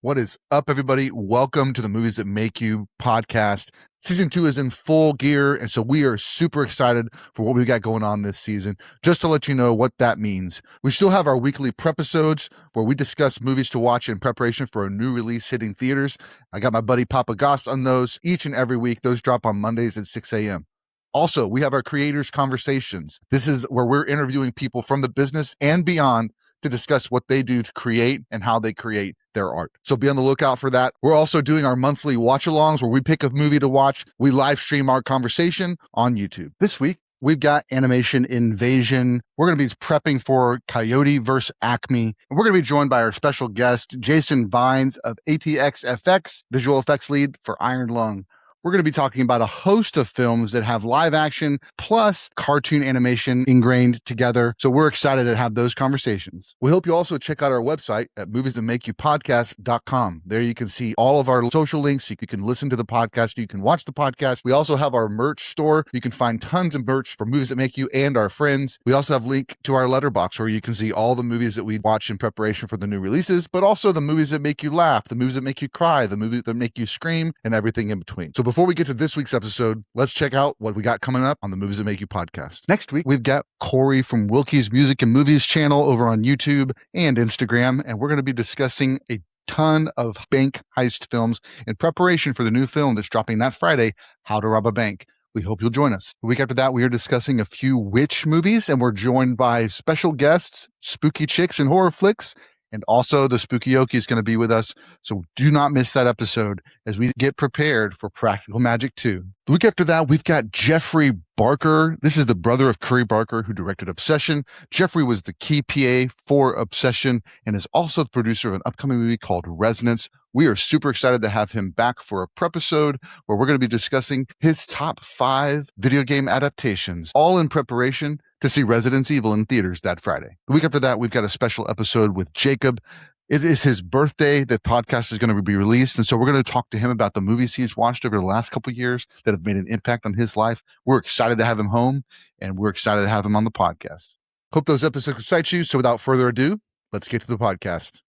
What is up, everybody? Welcome to the Movies That Make You podcast. Season 2 is in full gear, and so we are super excited for what we got going on this season. Just to let you know what that means, we still have our weekly Prepisodes where we discuss movies to watch in preparation for a new release hitting theaters. I got my buddy POPpaGoss on those each and every week. Those drop on Mondays at 6 a.m. Also, we have our Creators Conversations. This is where we're interviewing people from the business and beyond to discuss what they do to create and how they create their art. So be on the lookout for that. We're also doing our monthly watch-alongs where we pick a movie to watch. We live stream our conversation on YouTube. This week, we've got Animation Invasion. We're going to be prepping for Coyote versus Acme. And we're going to be joined by our special guest, Jason Vines of ATXFX, visual effects lead for Iron Lung. We're going to be talking about a host of films that have live action plus cartoon animation ingrained together. So we're excited to have those conversations. We hope you also check out our website at moviesthatmakeyoupodcast.com. There you can see all of our social links. You can listen to the podcast. You can watch the podcast. We also have our merch store. You can find tons of merch for Movies That Make You and our friends. We also have a link to our letterbox where you can see all the movies that we watch in preparation for the new releases, but also the movies that make you laugh, the movies that make you cry, the movies that make you scream, and everything in between. So before we get to this week's episode, let's check out what we got coming up on the Movies That Make You podcast. Next week, we've got Corey from Wilkie's Music and Movies channel over on YouTube and Instagram, and we're going to be discussing a ton of bank heist films in preparation for the new film that's dropping that Friday, How to Rob a Bank. We hope you'll join us. The week after that, we are discussing a few witch movies, and we're joined by special guests, spooky chicks and horror flicks, and also the Spooky Okie is going to be with us. So do not miss that episode as we get prepared for Practical Magic 2. The week after that, we've got Jeffrey Barker. This is the brother of Curry Barker, who directed Obsession. Jeffrey was the key PA for Obsession and is also the producer of an upcoming movie called Resonance. We are super excited to have him back for a Prepisode where we're going to be discussing his top 5 video game adaptations, all in preparation to see Resident Evil in theaters that Friday. The week after that, we've got a special episode with Jacob. It is his birthday. The podcast is going to be released. And so we're going to talk to him about the movies he's watched over the last couple of years that have made an impact on his life. We're excited to have him home, and we're excited to have him on the podcast. Hope those episodes excite you. So without further ado, let's get to the podcast.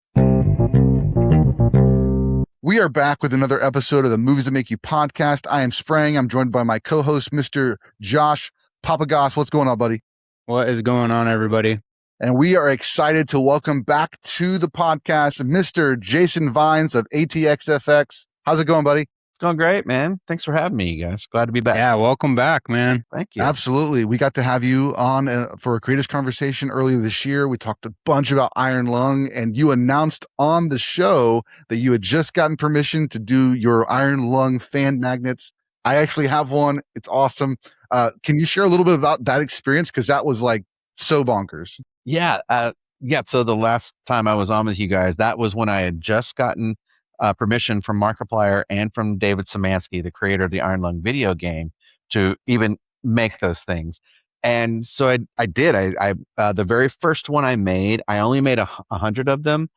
We are back with another episode of the Movies That Make You podcast. I am Sprang. I'm joined by my co-host, Mr. Josh POPpaGoss. What's going on, buddy? What is going on, everybody? And we are excited to welcome back to the podcast, Mr. Jason Vines of ATXFX. How's it going, buddy? It's going great, man. Thanks for having me, you guys. Glad to be back. Yeah, welcome back, man. Thank you. Absolutely. We got to have you on for a Creators Conversation earlier this year. We talked a bunch about Iron Lung, and you announced on the show that you had just gotten permission to do your Iron Lung fan magnets. I actually have one. It's awesome. Can you share a little bit about that experience? Because that was like so bonkers. Yeah. So the last time I was on with you guys, that was when I had just gotten permission from Markiplier and from David Szymanski, the creator of the Iron Lung video game, to even make those things. And so I did. The very first one I made, I only made 100 of them,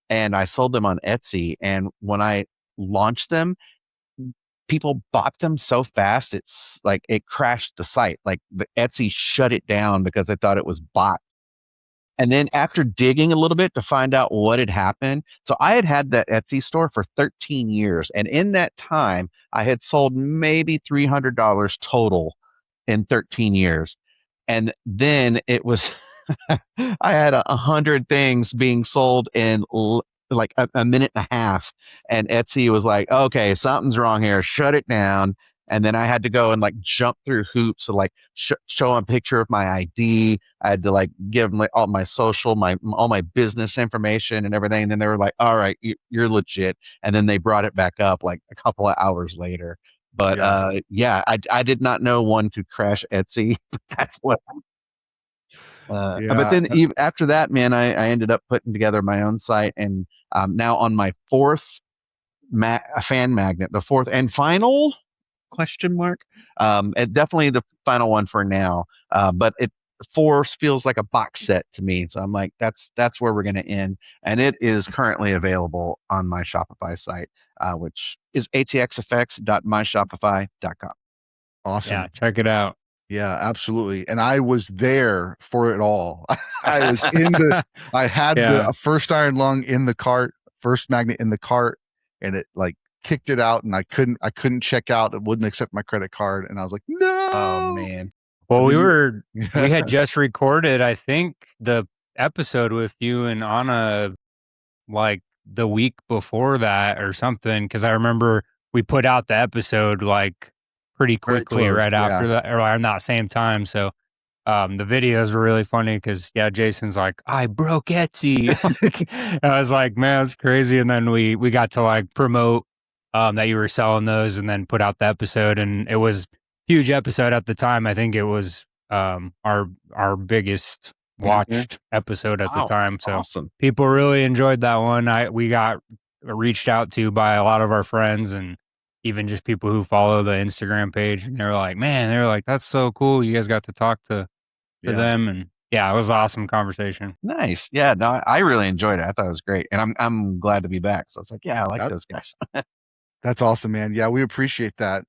and I sold them on Etsy. And when I launched them, people bought them so fast, it's like it crashed the site. Like the Etsy shut it down because they thought it was bot. And then after digging a little bit to find out what had happened, so I had that Etsy store for 13 years. And in that time, I had sold maybe $300 total in 13 years. And then it was, I had 100 things being sold in like a minute and a half, and Etsy was like, okay, something's wrong here, shut it down. And then I had to go and like jump through hoops to like show a picture of my ID. I had to like give them like all my social, all my business information and everything. And then they were like, all right, you're legit. And then they brought it back up like a couple of hours later. But I did not know one could crash Etsy. That's what. But then even after that, man, I ended up putting together my own site, and now on my 4th fan magnet, the 4th and final question mark. And definitely the final one for now. But 4 feels like a box set to me, so I'm like, that's where we're going to end. And it is currently available on my Shopify site, which is atxfx.myshopify.com. Awesome. Yeah, check it out. Yeah, absolutely. And I was there for it all. I was I had the first Iron Lung in the cart, first magnet in the cart. and it like kicked it out, and I couldn't check out. It wouldn't accept my credit card, and I was like, no. Oh man. Well, But we had just recorded, I think, the episode with you and Anna like the week before that or something, because I remember we put out the episode like pretty quickly close, right yeah. after that, or around that same time. So the videos were really funny because Jason's like, I broke Etsy. And I was like, man, that's crazy. And then we got to like promote that you were selling those, and then put out the episode, and it was huge episode at the time. I think it was our biggest watched episode at the Wow, time. So awesome. people really enjoyed that one. We got reached out to by a lot of our friends, and even just people who follow the Instagram page, and they're like, that's so cool. You guys got to talk to them, and it was an awesome conversation. Nice. Yeah, no, I really enjoyed it. I thought it was great. And I'm glad to be back. So I was like, yeah, I like those guys. That's awesome, man. Yeah, we appreciate that.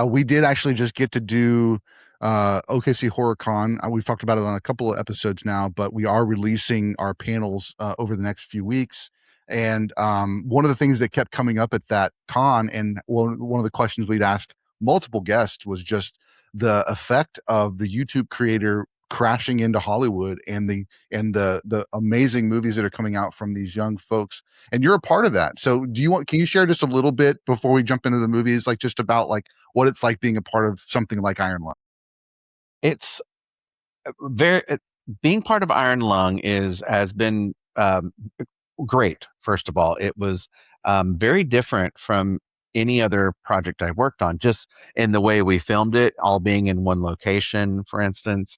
We did actually just get to do OKC Horror Con. We've talked about it on a couple of episodes now, but we are releasing our panels over the next few weeks. And one of the things that kept coming up at that con, and one of the questions we'd asked multiple guests, was just the effect of the YouTube creator crashing into Hollywood and the amazing movies that are coming out from these young folks. And you're a part of that. So can you share just a little bit before we jump into the movies, like just about like what it's like being a part of something like Iron Lung? It's being part of Iron Lung has been great. First of all, it was very different from any other project I worked on, just in the way we filmed it, all being in one location, for instance,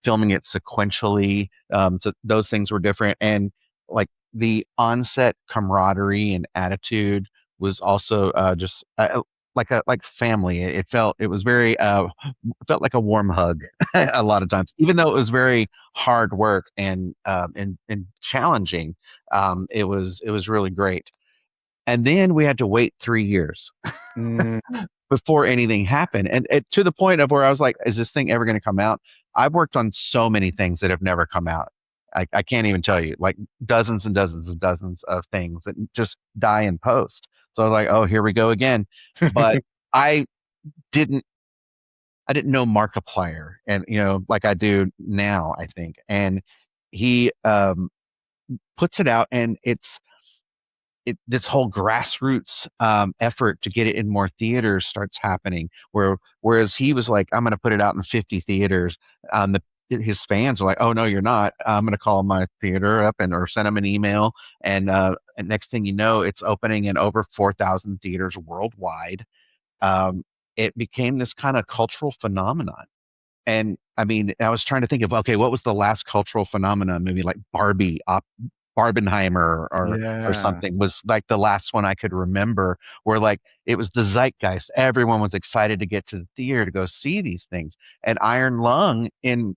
filming it sequentially. So those things were different. And like the onset camaraderie and attitude was also just like family. It was very felt like a warm hug a lot of times, even though it was very hard work and challenging. It was really great. And then we had to wait 3 years before anything happened. And to the point of where I was like, is this thing ever going to come out? I've worked on so many things that have never come out. I can't even tell you, like dozens and dozens and dozens of things that just die in post. So I was like, oh, here we go again. But I didn't know Markiplier, and like I do now, I think. And he puts it out, and this whole grassroots effort to get it in more theaters starts happening. Whereas he was like, I'm going to put it out in 50 theaters. His fans are like, oh no, you're not. I'm going to call my theater up or send them an email, and next thing you know, it's opening in over 4,000 theaters worldwide. It became this kind of cultural phenomenon. And I mean, I was trying to think of, okay, what was the last cultural phenomenon movie, like Barbie, Barbenheimer or something was like the last one I could remember, where like it was the zeitgeist. Everyone was excited to get to the theater to go see these things. And Iron Lung, in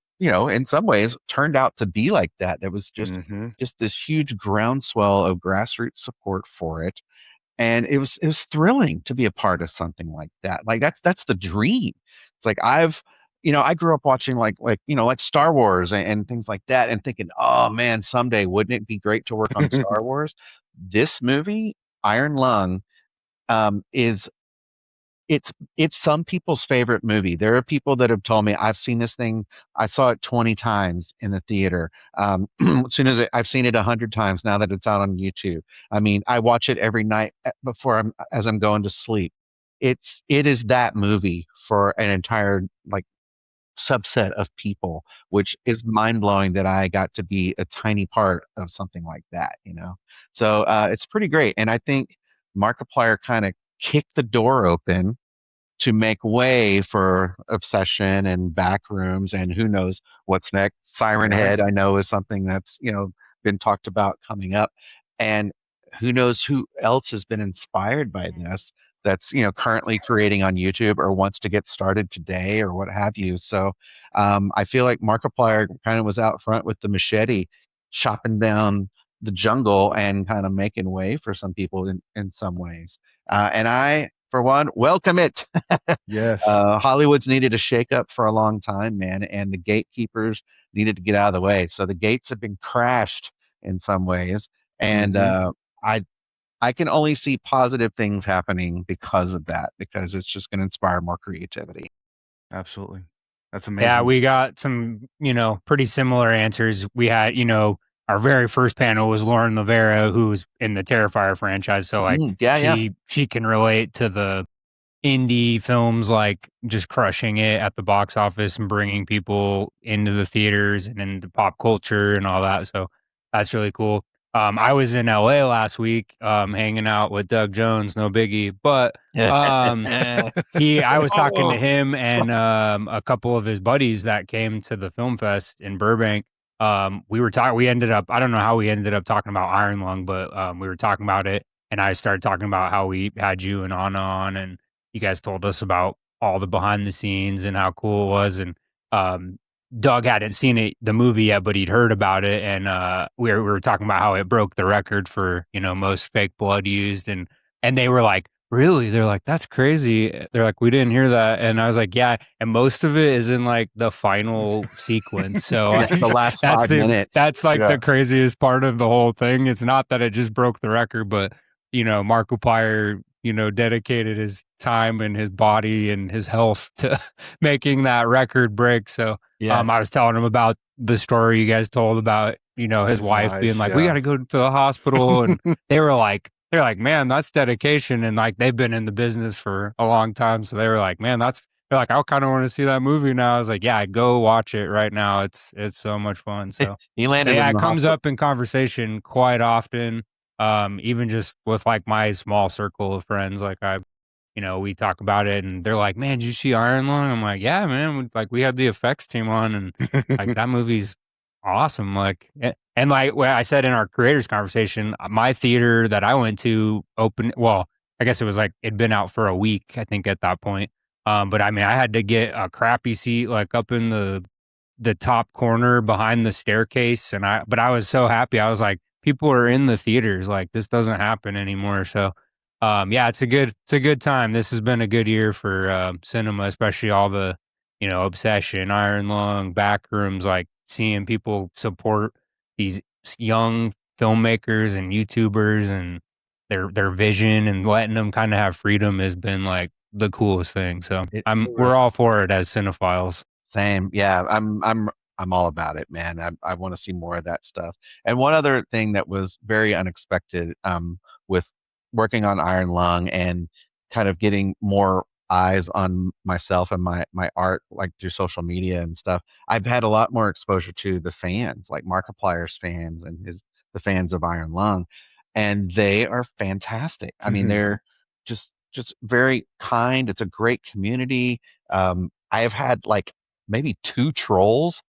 some ways, turned out to be like that. There was just this huge groundswell of grassroots support for it. And it was thrilling to be a part of something like that. Like that's the dream. It's like I grew up watching like Star Wars and things like that, and thinking, oh man, someday wouldn't it be great to work on Star Wars? This movie, Iron Lung, is it's some people's favorite movie. There are people that have told me, I've seen this thing, I saw it 20 times in the theater. As soon as I've seen it 100 times now that it's out on YouTube. I mean, I watch it every night as I'm going to sleep. It is that movie for an entire like subset of people, which is mind blowing that I got to be a tiny part of something like that. So it's pretty great. And I think Markiplier kind of kicked the door open to make way for Obsession and Backrooms and who knows what's next. Siren Head, I know, is something that's been talked about coming up, and who knows who else has been inspired by this that's currently creating on YouTube or wants to get started today or what have you. So I feel like Markiplier kind of was out front with the machete, chopping down the jungle and kind of making way for some people in some ways. And I, for one, welcome it. Yes. Hollywood's needed a shakeup for a long time, man, and the gatekeepers needed to get out of the way. So the gates have been crashed in some ways, and I can only see positive things happening because of that, because it's just going to inspire more creativity. Absolutely. That's Yeah, amazing. we got some, pretty similar answers. We had, our very first panel was Lauren Lavera, who's in the Terrifier franchise. So like Yeah. she can relate to the indie films, like just crushing it at the box office and bringing people into the theaters and into pop culture and all that. So that's really cool. I was in LA last week, hanging out with Doug Jones, no biggie, but um, I was talking to him and a couple of his buddies that came to the film fest in Burbank. We ended up, I don't know how we ended up talking about Iron Lung, but we were talking about it, and I started talking about how we had you and Anna on, and you guys told us about all the behind the scenes and how cool it was. And Doug hadn't seen the movie yet, but he'd heard about it, and we were talking about how it broke the record for most fake blood used, and they were like, really? They're like, that's crazy. They're like, we didn't hear that. And I was like, yeah. And most of it is in like the final sequence. So Yeah, the last that's 5 minutes. that's like Yeah. the craziest part of the whole thing. It's not that it just broke the record, but Markiplier, dedicated his time and his body and his health to making that record break. So Yeah. I was telling him about the story you guys told about, his wife eyes, being like, we yeah. got to go to the hospital. And they're like, man, that's dedication. And like, they've been in the business for a long time. So they were like, man, they're like, I kind of want to see that movie now. I was like, yeah, go watch it right now. It's so much fun. So He landed yeah, in it the comes hospital. up in conversation quite often. Even just with like my small circle of friends, like we talk about it and they're like, man, did you see Iron Lung? I'm like, yeah, man. We had the effects team on, and like that movie's awesome. Like, and like what I said in our creators conversation, my theater that I went to opened, well, I guess it was like, it'd been out for a week, I think at that point. But I mean, I had to get a crappy seat, like up in the top corner behind the staircase. But I was so happy. I was like, people are in the theaters. Like, this doesn't happen anymore. So, yeah, it's a good time. This has been a good year for cinema, especially all the, Obsession, Iron Lung, Backrooms, like seeing people support these young filmmakers and YouTubers and their vision and letting them kind of have freedom has been like the coolest thing. So we're all for it as cinephiles. Same. Yeah, I'm all about it, man. I want to see more of that stuff. And one other thing that was very unexpected, with working on Iron Lung and kind of getting more eyes on myself and my art, like through social media and stuff. I've had a lot more exposure to the fans, like Markiplier's fans and the fans of Iron Lung, and they are fantastic. I mean, they're just very kind. It's a great community. I have had like maybe 2 trolls,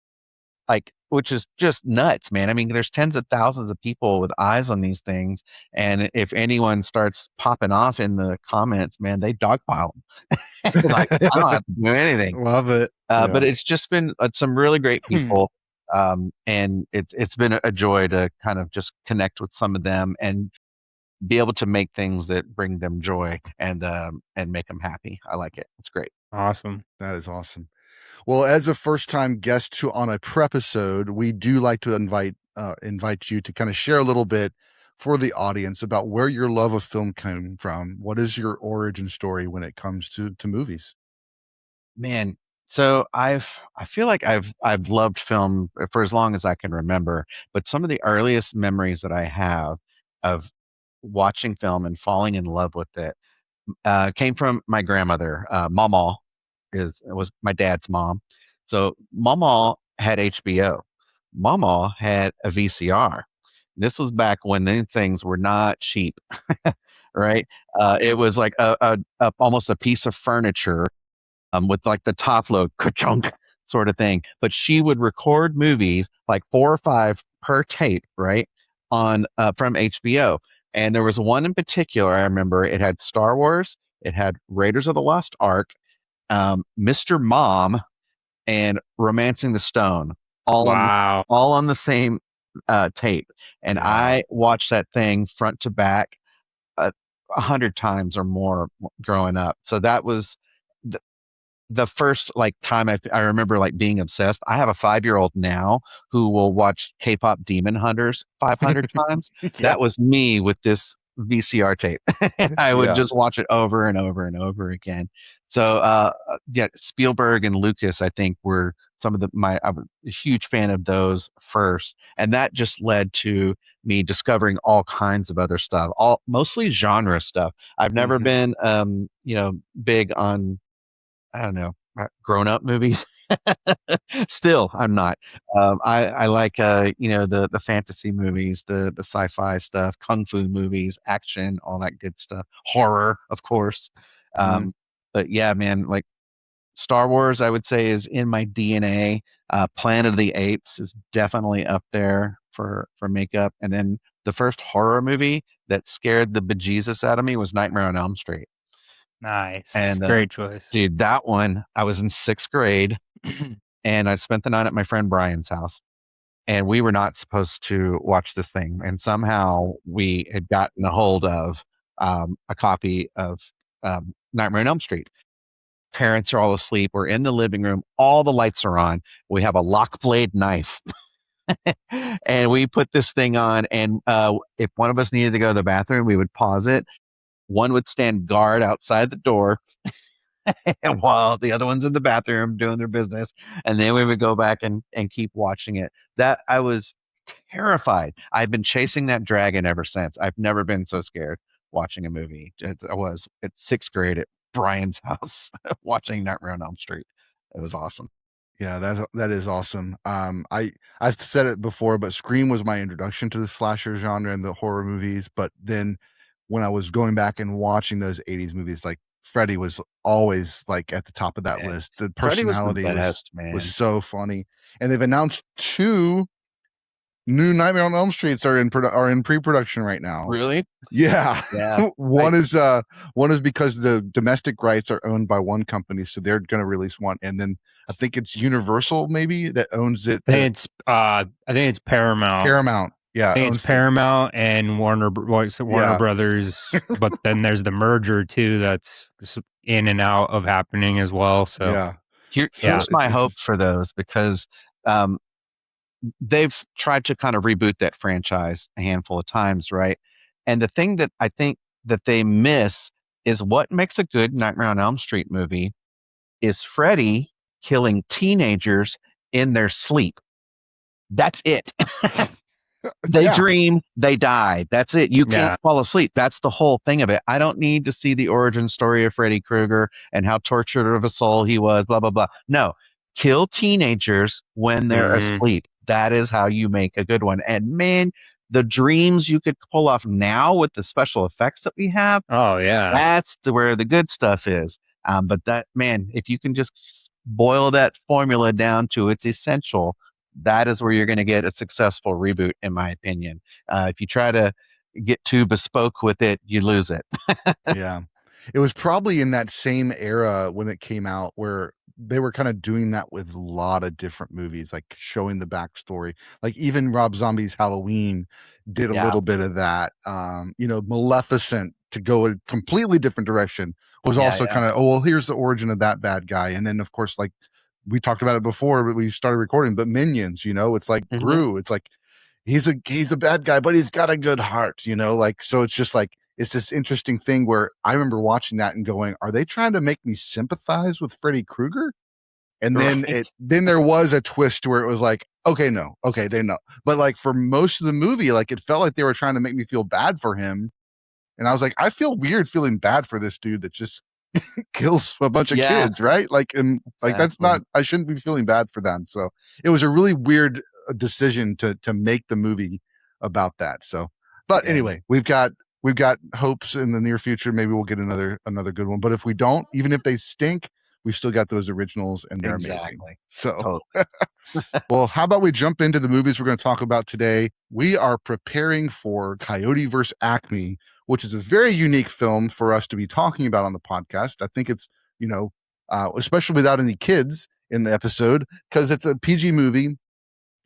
like, which is just nuts, man. I mean, there's tens of thousands of people with eyes on these things, and if anyone starts popping off in the comments, man, they dogpile them. Like, I don't have to do anything. Love it. But it's just been some really great people, and it's been a joy to kind of just connect with some of them and be able to make things that bring them joy and make them happy. I like it. It's great. Awesome. That is awesome. Well, as a first-time guest on a Prepisode, we do like to invite you to kind of share a little bit for the audience about where your love of film came from. What is your origin story when it comes to movies? Man, so I feel like I've loved film for as long as I can remember, but some of the earliest memories that I have of watching film and falling in love with it came from my grandmother. Mama was my dad's mom. So Mama had HBO. Mama had a VCR. This was back when these things were not cheap, right? It was like almost a piece of furniture, with like the top load, ka-chunk sort of thing. But she would record movies, like 4 or 5 per tape, right, on from HBO. And there was one in particular I remember. It had Star Wars, it had Raiders of the Lost Ark, Mr. Mom, and Romancing the Stone, Wow. all on the same tape. And Wow. I watched that thing front to back 100 times or more growing up. So that was the first like time I remember like being obsessed. I have a 5-year-old now who will watch K-pop Demon Hunters 500 times. Yeah. That was me with this VCR tape. I would just watch it over and over and over again. So yeah, Spielberg and Lucas, I think, were some of I'm a huge fan of those first, and that just led to me discovering all kinds of other stuff, all mostly genre stuff. I've never been big on, I don't know, grown up movies. Still, I'm not. I like the fantasy movies, the sci-fi stuff, kung fu movies, action, all that good stuff. Horror, of course. But yeah, man, like Star Wars, I would say, is in my DNA. Planet of the Apes is definitely up there for makeup. And then the first horror movie that scared the bejesus out of me was Nightmare on Elm Street. Nice. And great choice. dude, that one, I was in 6th grade and I spent the night at my friend Brian's house. And we were not supposed to watch this thing. And somehow we had gotten a hold of a copy of Nightmare on Elm Street. Parents are all asleep. We're in the living room. All the lights are on. We have a lock blade knife. And we put this thing on. And if one of us needed to go to the bathroom, we would pause it. One would stand guard outside the door and while the other one's in the bathroom doing their business. And then we would go back and keep watching it. That I was terrified. I've been chasing that dragon ever since. I've never been so scared watching a movie. I was at 6th grade at Brian's house watching Nightmare on Elm Street. It was awesome. Yeah, that is awesome. I've said it before, but Scream was my introduction to the slasher genre and the horror movies. But then when I was going back and watching those 80s movies, like Freddy was always like at the top of that list. The personality was so funny. And they've announced 2 new Nightmare on Elm Streets are in pre-production right now. Really? Yeah. Yeah. One is because the domestic rights are owned by one company, so they're going to release one, and then I think it's Universal maybe that owns it. I think it's Paramount. Paramount. Yeah. I think it's Paramount and Warner Brothers, but then there's the merger too that's in and out of happening as well. So here's my hope for those, because they've tried to kind of reboot that franchise a handful of times, right? And the thing that I think that they miss is what makes a good Nightmare on Elm Street movie is Freddy killing teenagers in their sleep. That's it. They dream, they die. That's it. You can't fall asleep. That's the whole thing of it. I don't need to see the origin story of Freddy Krueger and how tortured of a soul he was, blah, blah, blah. No, kill teenagers when they're asleep. That is how you make a good one. And man, the dreams you could pull off now with the special effects that we have. Oh, yeah. That's where the good stuff is. But that, man, if you can just boil that formula down to its essential, that is where you're going to get a successful reboot, in my opinion. If you try to get too bespoke with it, you lose it. Yeah. It was probably in that same era when it came out where they were kind of doing that with a lot of different movies, like showing the backstory. Like even Rob Zombie's Halloween did a little bit of that. Maleficent, to go a completely different direction, was also kind of, oh, well, here's the origin of that bad guy. And then, of course, like we talked about it before, but we started recording, but Minions, it's like Gru. It's like he's a bad guy, but he's got a good heart, like, so it's just like, it's this interesting thing where I remember watching that and going, are they trying to make me sympathize with Freddy Krueger? And then then there was a twist where it was like, okay, no, okay, they know. But like for most of the movie, like it felt like they were trying to make me feel bad for him. And I was like, I feel weird feeling bad for this dude that just kills a bunch of kids, right? Like, and like that's not, I shouldn't be feeling bad for them. So it was a really weird decision to make the movie about that. So, but anyway, we've got hopes in the near future. Maybe we'll get another good one. But if we don't, even if they stink, we've still got those originals and they're amazing. So, well, how about we jump into the movies we're going to talk about today? We are preparing for Coyote vs. Acme, which is a very unique film for us to be talking about on the podcast. I think it's, especially without any kids in the episode, because it's a PG movie.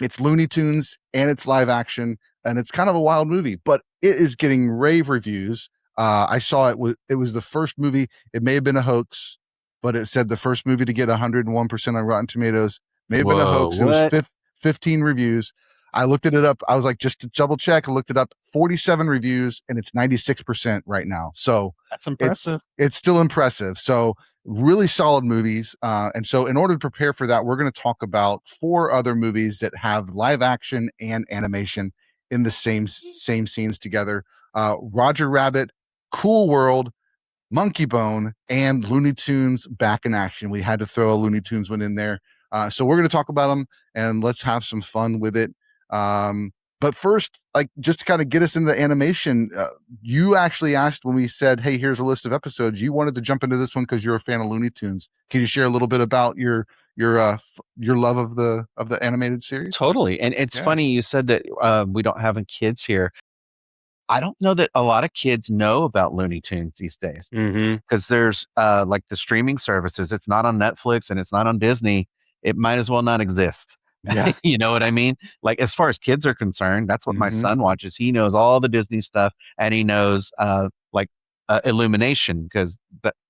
It's Looney Tunes and it's live action, and it's kind of a wild movie, but it is getting rave reviews. I saw it was the first movie. It may have been a hoax, but it said the first movie to get 101% on Rotten Tomatoes. May have been a hoax. It was 15 reviews. I looked it up. I was like, just to double check, I looked it up. 47 reviews, and it's 96% right now. So That's impressive. it's still impressive. So really solid movies. And so in order to prepare for that, we're going to talk about 4 other movies that have live action and animation in the same scenes together. Roger Rabbit, Cool World, Monkeybone, and Looney Tunes Back in Action. We had to throw a Looney Tunes one in there. So we're going to talk about them, and let's have some fun with it. But first, like, just to kind of get us into the animation, you actually asked when we said, hey, here's a list of episodes, you wanted to jump into this one because you're a fan of Looney Tunes. Can you share a little bit about your love of the animated series? Totally. And it's funny you said that we don't have kids here. I don't know that a lot of kids know about Looney Tunes these days because there's like the streaming services. It's not on Netflix and it's not on Disney. It might as well not exist. Yeah. You know what I mean? Like, as far as kids are concerned, that's what my son watches. He knows all the Disney stuff, and he knows like Illumination, because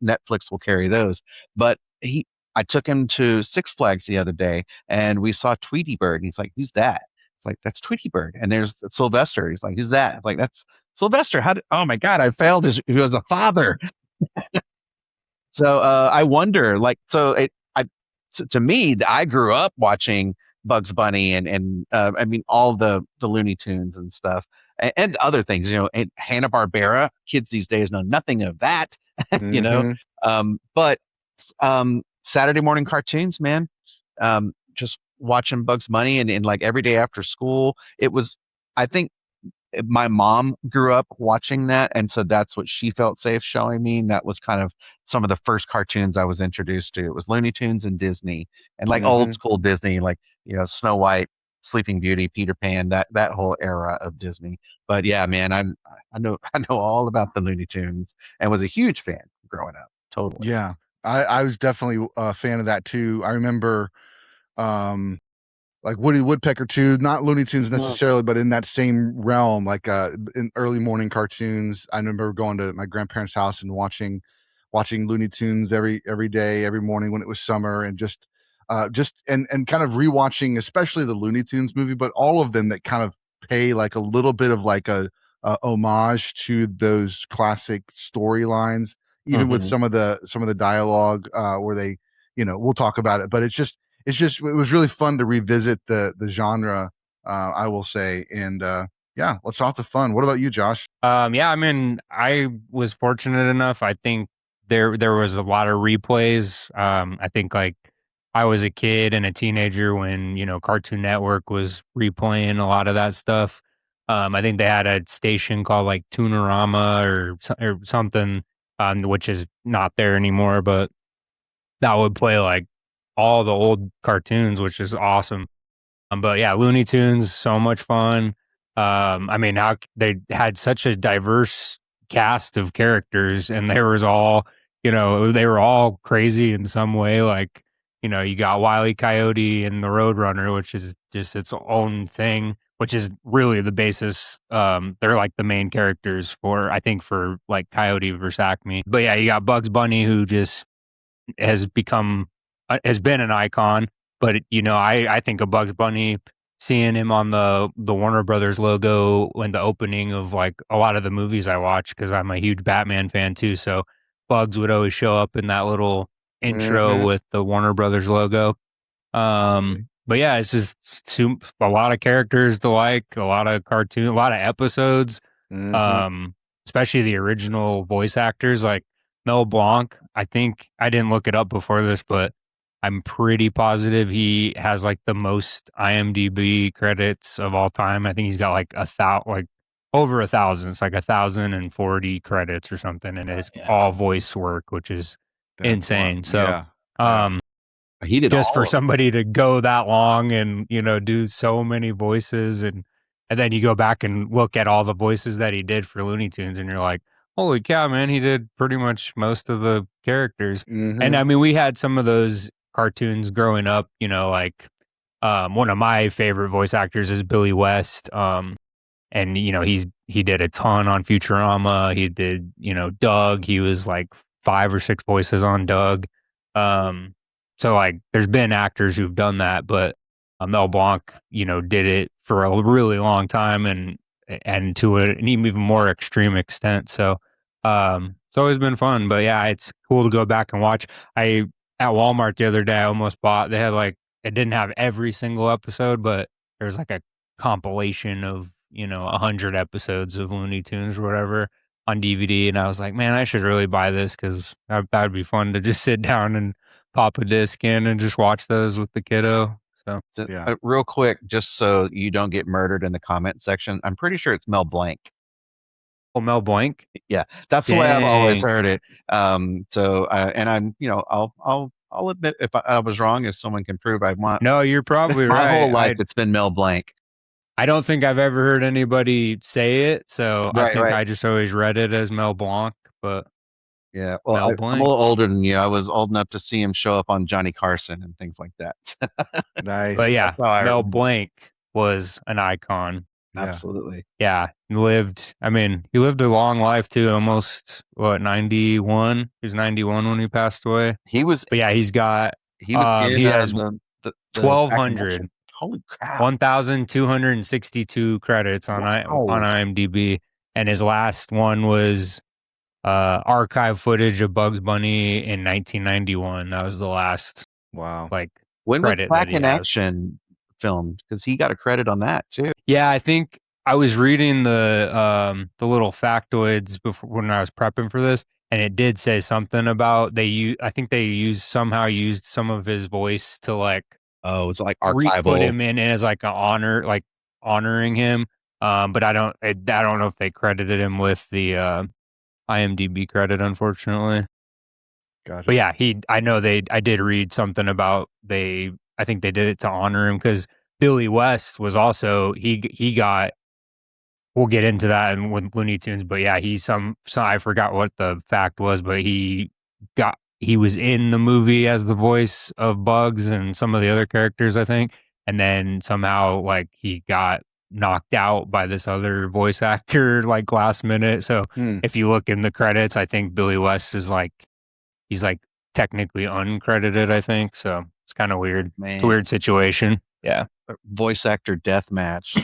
Netflix will carry those. But I took him to Six Flags the other day, and we saw Tweety Bird, and he's like, "Who's that?" It's like, "That's Tweety Bird." And there's Sylvester. He's like, "Who's that?" It's like, "That's Sylvester." Oh my God, I failed as a father. So I wonder, like, to me, I grew up watching Bugs Bunny and I mean, all the Looney Tunes and stuff, and other things, and Hanna-Barbera. Kids these days know nothing of that, you know. But Saturday morning cartoons, man, just watching Bugs Bunny and like every day after school, it was, I think, my mom grew up watching that, and so that's what she felt safe showing me. And that was kind of some of the first cartoons I was introduced to. It was Looney Tunes and Disney, and like old school Disney, like Snow White, Sleeping Beauty, Peter Pan, that whole era of Disney. But yeah, man, I know all about the Looney Tunes and was a huge fan growing up. Totally. Yeah, I was definitely a fan of that too. I remember like Woody Woodpecker too, not Looney Tunes necessarily, but in that same realm, like in early morning cartoons. I remember going to my grandparents' house and watching Looney Tunes every day, every morning when it was summer, and just and kind of rewatching, especially the Looney Tunes movie, but all of them that kind of pay like a little bit of like a homage to those classic storylines, even with some of the dialogue where they, we'll talk about it, but it was really fun to revisit the genre, I will say. And yeah, let's off the fun. What about you, Josh? Yeah, I mean, I was fortunate enough. I think there was a lot of replays. I think like I was a kid and a teenager when, Cartoon Network was replaying a lot of that stuff. I think they had a station called like Toonerama or something, which is not there anymore, but that would play like all the old cartoons, which is awesome. But yeah, Looney Tunes, so much fun. I mean, how they had such a diverse cast of characters, and they were all crazy in some way. Like, you got Wile E. Coyote and the Roadrunner, which is just its own thing, which is really the basis. They're like the main characters I think for like Coyote versus Acme. But yeah, you got Bugs Bunny, who just has been an icon. But I think of Bugs Bunny, seeing him on the Warner Brothers logo when the opening of like a lot of the movies I watch, because I'm a huge Batman fan too. So Bugs would always show up in that little intro with the Warner Brothers logo. But yeah, it's just a lot of characters to like, a lot of cartoon, a lot of episodes. Especially the original voice actors like Mel Blanc. I think I didn't look it up before this, but I'm pretty positive he has like the most IMDb credits of all time. I think he's got like over 1,000. It's like 1,040 credits or something, and it's all voice work, which is insane. So, he did just for all of somebody to go that long and do so many voices, and then you go back and look at all the voices that he did for Looney Tunes, and you're like, holy cow, man, he did pretty much most of the characters. And I mean, we had some of those cartoons growing up, like one of my favorite voice actors is Billy West. And he did a ton on Futurama. He did, Doug. He was like 5 or 6 voices on Doug. So like there's been actors who've done that, but Mel Blanc, did it for a really long time and to an even more extreme extent. So it's always been fun. But yeah, it's cool to go back and watch. I at Walmart the other day, I almost bought. They had it didn't have every single episode, but there's like a compilation of 100 episodes of Looney Tunes or whatever on DVD, and I was like, man, I should really buy this because that'd be fun to just sit down and pop a disc in and just watch those with the kiddo. So Yeah. Real quick, just so you don't get murdered in the comment section, I'm pretty sure it's Mel Blanc. Mel Blanc. Yeah, that's the way I've always Dang. heard it. And I'm, I'll admit if I was wrong, if someone can prove I want. No, you're probably My right. whole life it's been Mel Blanc. I don't think I've ever heard anybody say it, so I think Right. I just always read it as Mel Blanc, but Yeah, well, Mel I'm a Blanc. little older than you. I was old enough to see him show up on Johnny Carson and things like that. Nice. But yeah, That's how I Mel remember. Blanc was an icon. Yeah. Absolutely. Yeah, he lived a long life too, almost 91? He was 91 when he passed away. He was But yeah, he's got he was in he has the 1,200 Holy crap. 1,262 credits on Wow. on IMDb, and his last one was archive footage of Bugs Bunny in 1991. That was the last Wow. When was credit Back that he in has. Action filmed? Because he got a credit on that too. Yeah, I think I was reading the little factoids before when I was prepping for this, and it did say something about I think they somehow used some of his voice to Oh, it's like put archival. him in as like an honor, like honoring him. But I don't know if they credited him with the IMDb credit, unfortunately. Gotcha. But yeah, I did read something about I think they did it to honor him because Billy West was also, he got, we'll get into that with Looney Tunes, but yeah, I forgot what the fact was, but he was in the movie as the voice of Bugs and some of the other characters, I think. And then somehow he got knocked out by this other voice actor last minute. So if you look in the credits, I think Billy West is he's technically uncredited, I think. So it's kind of weird. Man. It's a weird situation. Yeah. Voice actor death match.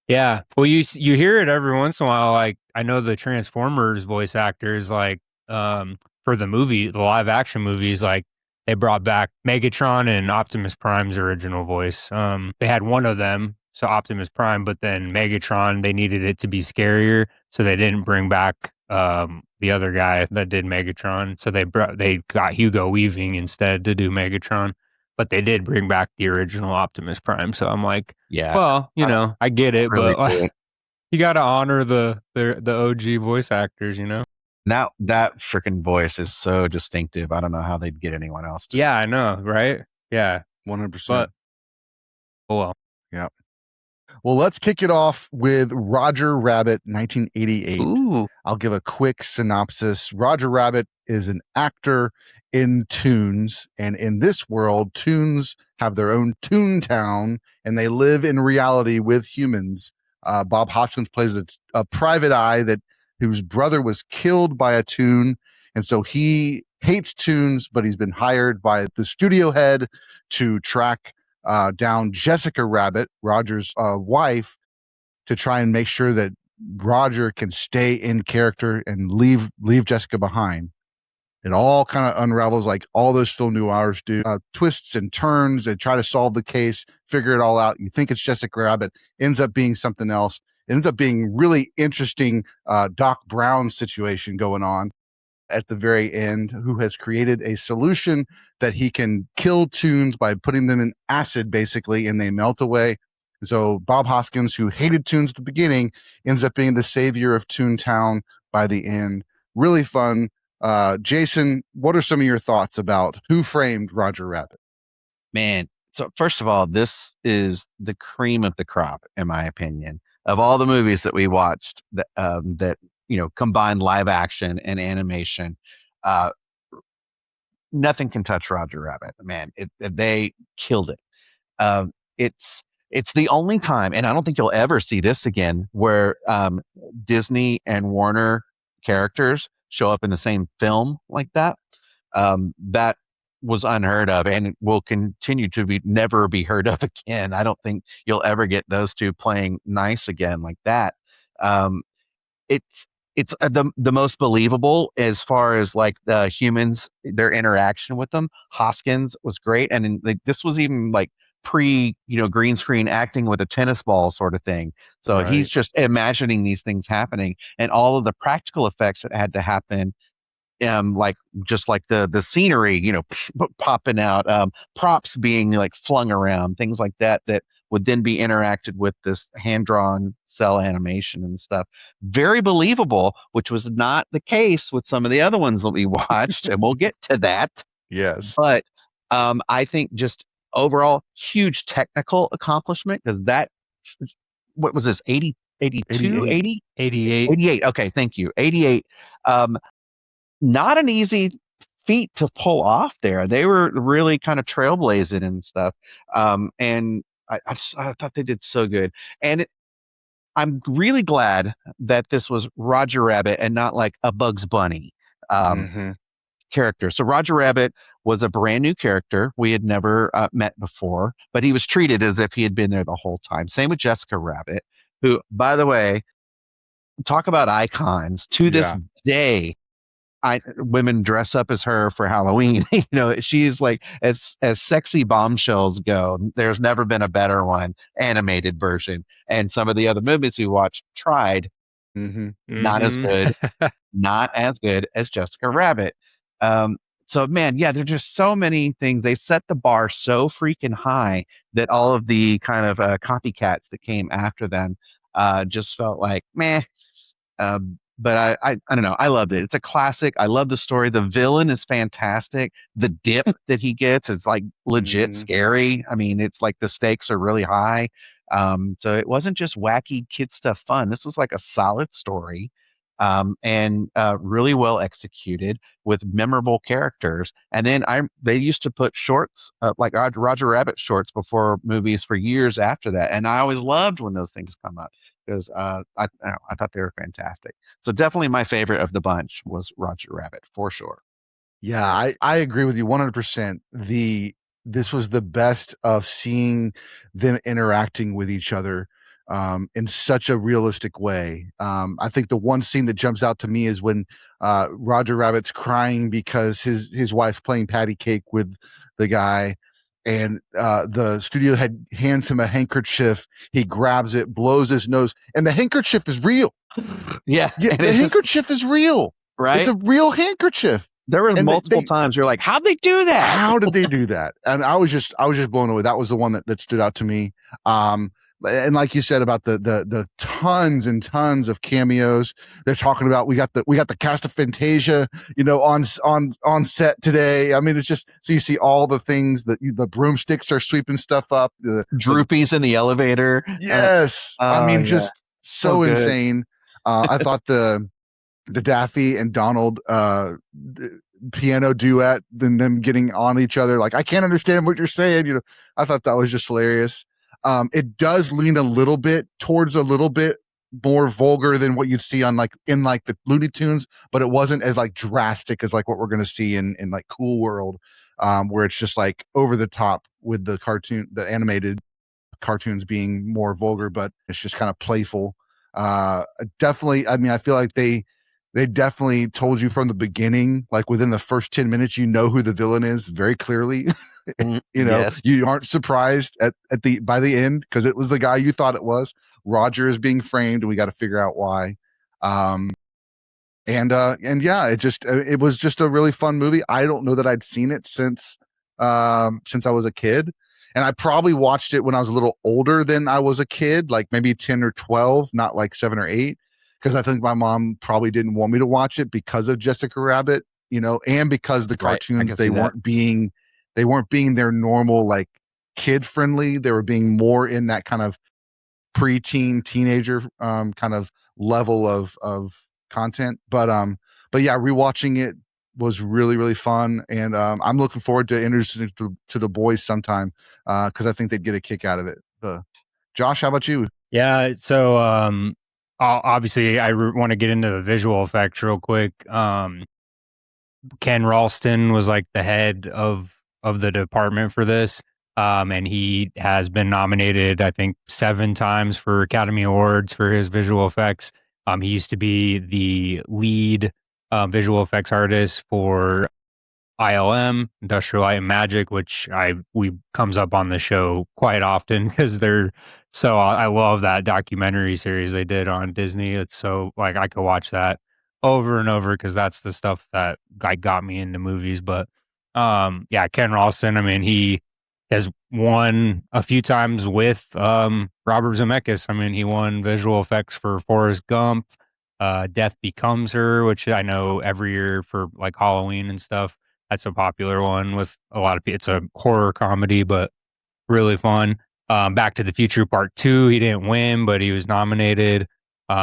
Yeah. Well, you hear it every once in a while. I know the Transformers voice actors, for the live action movies, they brought back Megatron and Optimus Prime's original voice. They had one of them, so Optimus Prime, but then Megatron, they needed it to be scarier, so they didn't bring back the other guy that did Megatron. So they got Hugo Weaving instead to do Megatron. But they did bring back the original Optimus Prime. So I'm like, yeah. well, I get it, really but cool. you got to honor the OG voice actors, Now that freaking voice is so distinctive. I don't know how they'd get anyone else to. Yeah, I know, right? Yeah. 100%. But, oh well. Yeah. Well, let's kick it off with Roger Rabbit, 1988. Ooh. I'll give a quick synopsis. Roger Rabbit is an actor in Toons, and in this world, Toons have their own Toontown, and they live in reality with humans. Bob Hoskins plays a private eye whose brother was killed by a Toon, and so he hates Toons, but he's been hired by the studio head to track down Jessica Rabbit, Roger's wife, to try and make sure that Roger can stay in character and leave Jessica behind. It all kind of unravels like all those film noirs do. Twists and turns. They try to solve the case, figure it all out. You think it's Jessica Rabbit, ends up being something else. It ends up being really interesting Doc Brown situation going on at the very end, who has created a solution that he can kill Toons by putting them in acid, basically, and they melt away. So Bob Hoskins, who hated Toons at the beginning, ends up being the savior of Toontown by the end. Really fun. Jason, what are some of your thoughts about Who Framed Roger Rabbit? Man, so first of all, this is the cream of the crop, in my opinion, of all the movies that we watched that combine live action and animation. Nothing can touch Roger Rabbit. Man, they killed it. It's the only time, and I don't think you'll ever see this again, where Disney and Warner characters show up in the same film like that. That was unheard of and will continue to never be heard of again. I don't think you'll ever get those two playing nice again like that. Um, it's the most believable as far as like the humans, their interaction with them. Hoskins was great, and like this was even like pre green screen acting with a tennis ball sort of thing. So he's Right. just imagining these things happening, and all of the practical effects that had to happen, like just like the scenery, popping out, props being like flung around, things like that that would then be interacted with this hand drawn cell animation and stuff. Very believable, which was not the case with some of the other ones that we watched, and we'll get to that. Yes. But I think just overall huge technical accomplishment, because that, what was this, 80, 82, 88. 80? 88. 88. Okay, thank you. 88. Not an easy feat to pull off there. They were really kind of trailblazing and stuff. And I thought they did so good. And I'm really glad that this was Roger Rabbit and not like a Bugs Bunny Mm-hmm. character. So Roger Rabbit was a brand new character we had never met before, but he was treated as if he had been there the whole time. Same with Jessica Rabbit, who, by the way, talk about icons. To this Yeah. day, women dress up as her for Halloween. She's like, as sexy bombshells go, there's never been a better one, animated version. And some of the other movies we watched tried, Mm-hmm. not as good, not as good as Jessica Rabbit. So man, yeah, there's just so many things. They set the bar so freaking high that all of the kind of copycats that came after them just felt like meh. But I don't know. I loved it. It's a classic. I love the story. The villain is fantastic. The dip that he gets is like legit scary. I mean, it's like the stakes are really high. So it wasn't just wacky kid stuff fun. This was like a solid story, and really well executed with memorable characters. And then they used to put shorts, like Roger Rabbit shorts before movies for years after that. And I always loved when those things come up, because I thought they were fantastic. So definitely my favorite of the bunch was Roger Rabbit for sure. Yeah, I agree with you 100%. This was the best of seeing them interacting with each other in such a realistic way. I think the one scene that jumps out to me is when Roger Rabbit's crying because his wife's playing patty cake with the guy, and the studio head hands him a handkerchief. He grabs it, blows his nose, and the handkerchief is real. Yeah, Yeah, the handkerchief is real. right? It's a real handkerchief. There were And multiple times you're like, how'd they do that? How did they do that? And I was just blown away. That was the one that stood out to me. And like you said about the tons and tons of cameos, they're talking about. We got the cast of Fantasia, on set today. I mean, it's just, so you see all the things that the broomsticks are sweeping stuff up. Droopies in the elevator. Yes, I mean, just so good. insane. I thought the Daffy and Donald piano duet, and them getting on each other, like, I can't understand what you're saying. I thought that was just hilarious. It does lean a little bit towards a little bit more vulgar than what you'd see in the Looney Tunes, but it wasn't as like drastic as like what we're going to see in like Cool World, where it's just like over the top with the animated cartoons being more vulgar, but it's just kind of playful. Definitely, I mean, I feel like they definitely told you from the beginning, like within the first 10 minutes, who the villain is very clearly. Yes. You aren't surprised by the end, because it was the guy you thought it was. Roger is being framed, and we got to figure out why. And yeah, it was just a really fun movie. I don't know that I'd seen it since I was a kid. And I probably watched it when I was a little older than I was a kid, like maybe 10 or 12, not like 7 or 8. Because I think my mom probably didn't want me to watch it because of Jessica Rabbit, and because the cartoons, they weren't being their normal, like, kid friendly. They were being more in that kind of preteen, teenager kind of level of content. But yeah, rewatching it was really, really fun, and I'm looking forward to introducing it to the boys sometime, because I think they'd get a kick out of it. Josh, how about you? Yeah, so obviously I want to get into the visual effects real quick. Ken Ralston was like the head of of the department for this. And he has been nominated, I think, 7 times for Academy Awards for his visual effects. He used to be the lead visual effects artist for ILM, Industrial Light and Magic, which we comes up on the show quite often because they're so I love that documentary series they did on Disney. It's so like I could watch that over and over because that's the stuff that like got me into movies. But yeah, Ken Ralston, I mean, he has won a few times with Robert Zemeckis. I mean, he won visual effects for Forrest Gump, Death Becomes Her, which I know every year for like Halloween and stuff. That's a popular one with a lot of people. It's a horror comedy, but really fun. Back to the Future Part 2, he didn't win, but he was nominated.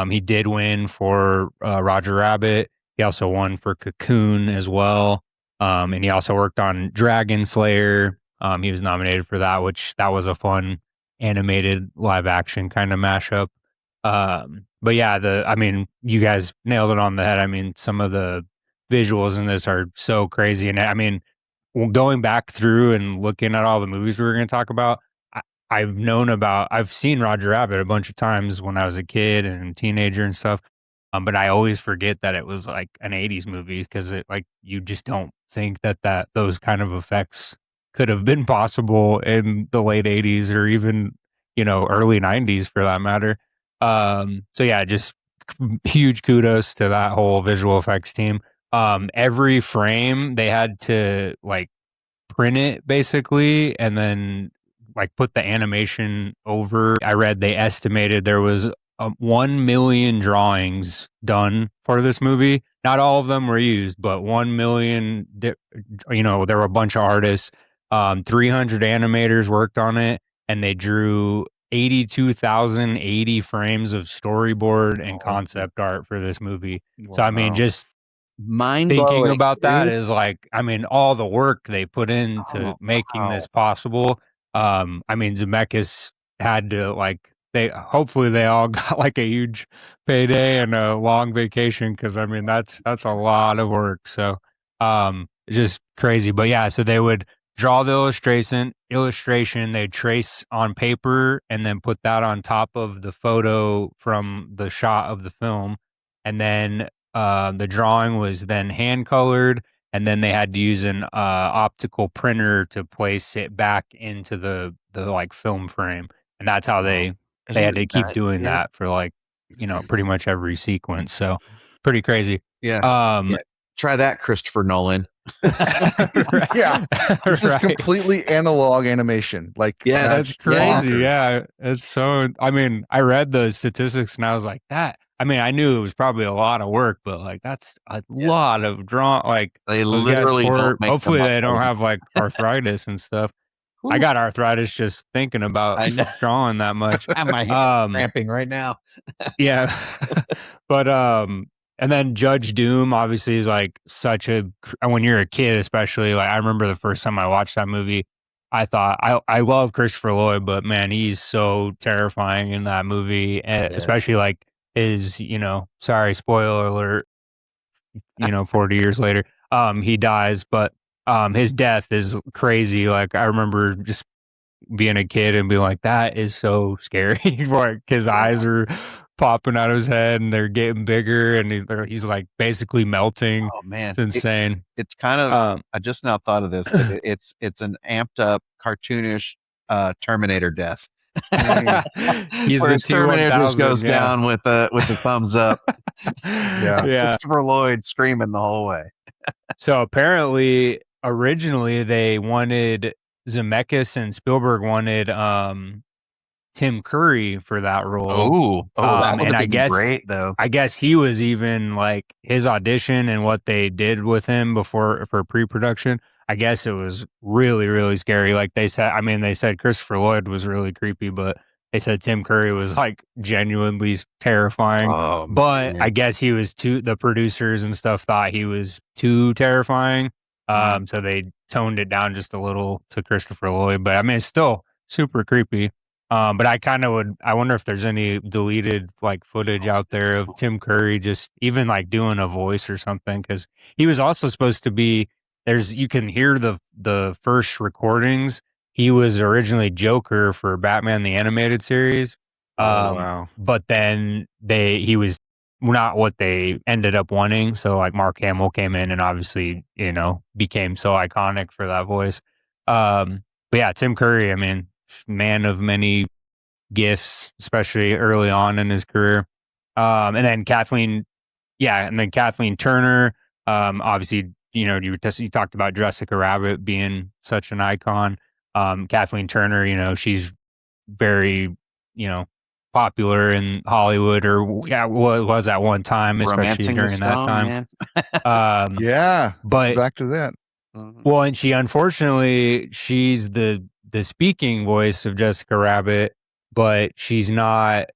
He did win for Roger Rabbit. He also won for Cocoon as well. And he also worked on Dragon Slayer. He was nominated for that, which that was a fun animated live action kind of mashup. But yeah, I mean, you guys nailed it on the head. I mean, some of the visuals in this are so crazy. And I mean, going back through and looking at all the movies we were going to talk about, I've seen Roger Rabbit a bunch of times when I was a kid and a teenager and stuff. But I always forget that it was like an 80s movie because it like you just don't think that those kind of effects could have been possible in the late 80s or even, early 90s for that matter. So yeah, just huge kudos to that whole visual effects team. Every frame they had to like print it basically and then like put the animation over. I read they estimated there was 1 million drawings done for this movie. Not all of them were used, but 1 million, there were a bunch of artists. 300 animators worked on it and they drew 82,080 frames of storyboard and concept art for this movie. Wow. So, I mean, just thinking about that is like, I mean, all the work they put into making this possible. I mean, Zemeckis had to hopefully they all got like a huge payday and a long vacation. Cause I mean, that's a lot of work. So, just crazy, but yeah, so they would draw the illustration, they'd trace on paper and then put that on top of the photo from the shot of the film. And then the drawing was then hand colored, and then they had to use an optical printer to place it back into the like film frame, and that's how they had to keep doing that for like pretty much every sequence. So pretty crazy. Yeah. Try that, Christopher Nolan. Right. Yeah, this is completely analog animation. Like, that's crazy. Yeah, it's so. I mean, I read the statistics and I was like, that. I mean, I knew it was probably a lot of work, but like that's a lot of like they literally hopefully they don't have like arthritis and stuff. Ooh. I got arthritis just thinking about drawing that much. My hands cramping right now. Yeah, but and then Judge Doom obviously is like when you're a kid, especially like I remember the first time I watched that movie, I thought I love Christopher Lloyd, but man, he's so terrifying in that movie, especially like his, sorry, spoiler alert, 40 years later, he dies, but his death is crazy. Like I remember just being a kid and being like, that is so scary. Like his eyes are popping out of his head and they're getting bigger and he's like basically melting. Oh man, it's insane. It's kind of I just now thought of this. It's an amped up cartoonish Terminator death. He's where the Terminator just goes down with the thumbs up. Yeah. Christopher Lloyd screaming the whole way. So apparently originally they wanted Zemeckis and Spielberg wanted Tim Curry for that role. That would have been great though. I guess he was even like his audition and what they did with him for pre-production. I guess it was really, really scary. Like they said Christopher Lloyd was really creepy, but they said Tim Curry was like genuinely terrifying. But man. I guess the producers and stuff thought he was too terrifying. So they toned it down just a little to Christopher Lloyd. But I mean, it's still super creepy. But I wonder if there's any deleted like footage out there of Tim Curry just even like doing a voice or something. Cause he was also supposed to be you can hear the first recordings. He was originally Joker for Batman the Animated Series. Wow. But then he was not what they ended up wanting. So like Mark Hamill came in and obviously, became so iconic for that voice. But yeah, Tim Curry, I mean, man of many gifts, especially early on in his career. And then Kathleen Turner, obviously, you talked about Jessica Rabbit being such an icon. Kathleen Turner, she's very, popular in Hollywood, or was at one time, especially Romancing the during that Stone, time. man. Yeah. But Back to that. well, and she's the speaking voice of Jessica Rabbit, but she's not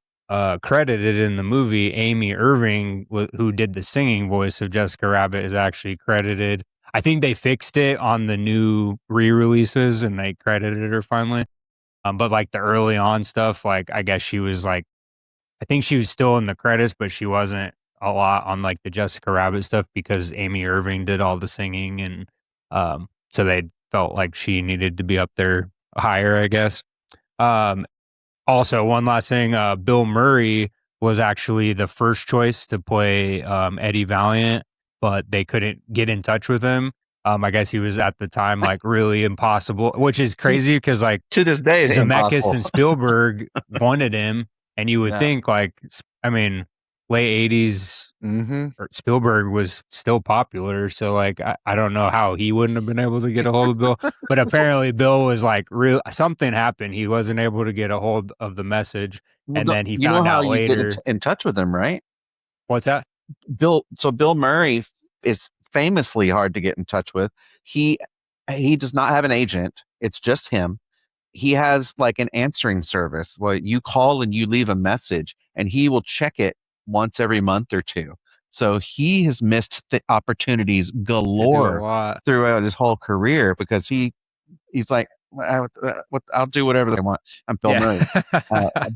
credited in the movie. Amy Irving, who did the singing voice of Jessica Rabbit, is actually credited. I think they fixed it on the new re-releases and they credited her finally. But like the early on stuff, like I guess she was like, I think she was still in the credits, but she wasn't a lot on like the Jessica Rabbit stuff because Amy Irving did all the singing, and so they felt like she needed to be up there higher, I guess. Also, one last thing, Bill Murray was actually the first choice to play Eddie Valiant, but they couldn't get in touch with him. I guess he was at the time like really impossible, which is crazy because like To this day, it's Zemeckis impossible. and Spielberg wanted him, and you would Yeah. think like, I mean, late 80s, Spielberg was still popular, so like I don't know how he wouldn't have been able to get a hold of Bill, but apparently Bill was like something happened. He wasn't able to get a hold of the message, Well, and then he you know found how out you get later. in touch with him, right? What's that? Bill Murray is famously hard to get in touch with. He does not have an agent. It's just him. He has like an answering service where you call and you leave a message and he will check it once every month or two. So he has missed the opportunities To do a galore lot. throughout his whole career because he's like, I'll do whatever they want. I'm Bill Murray.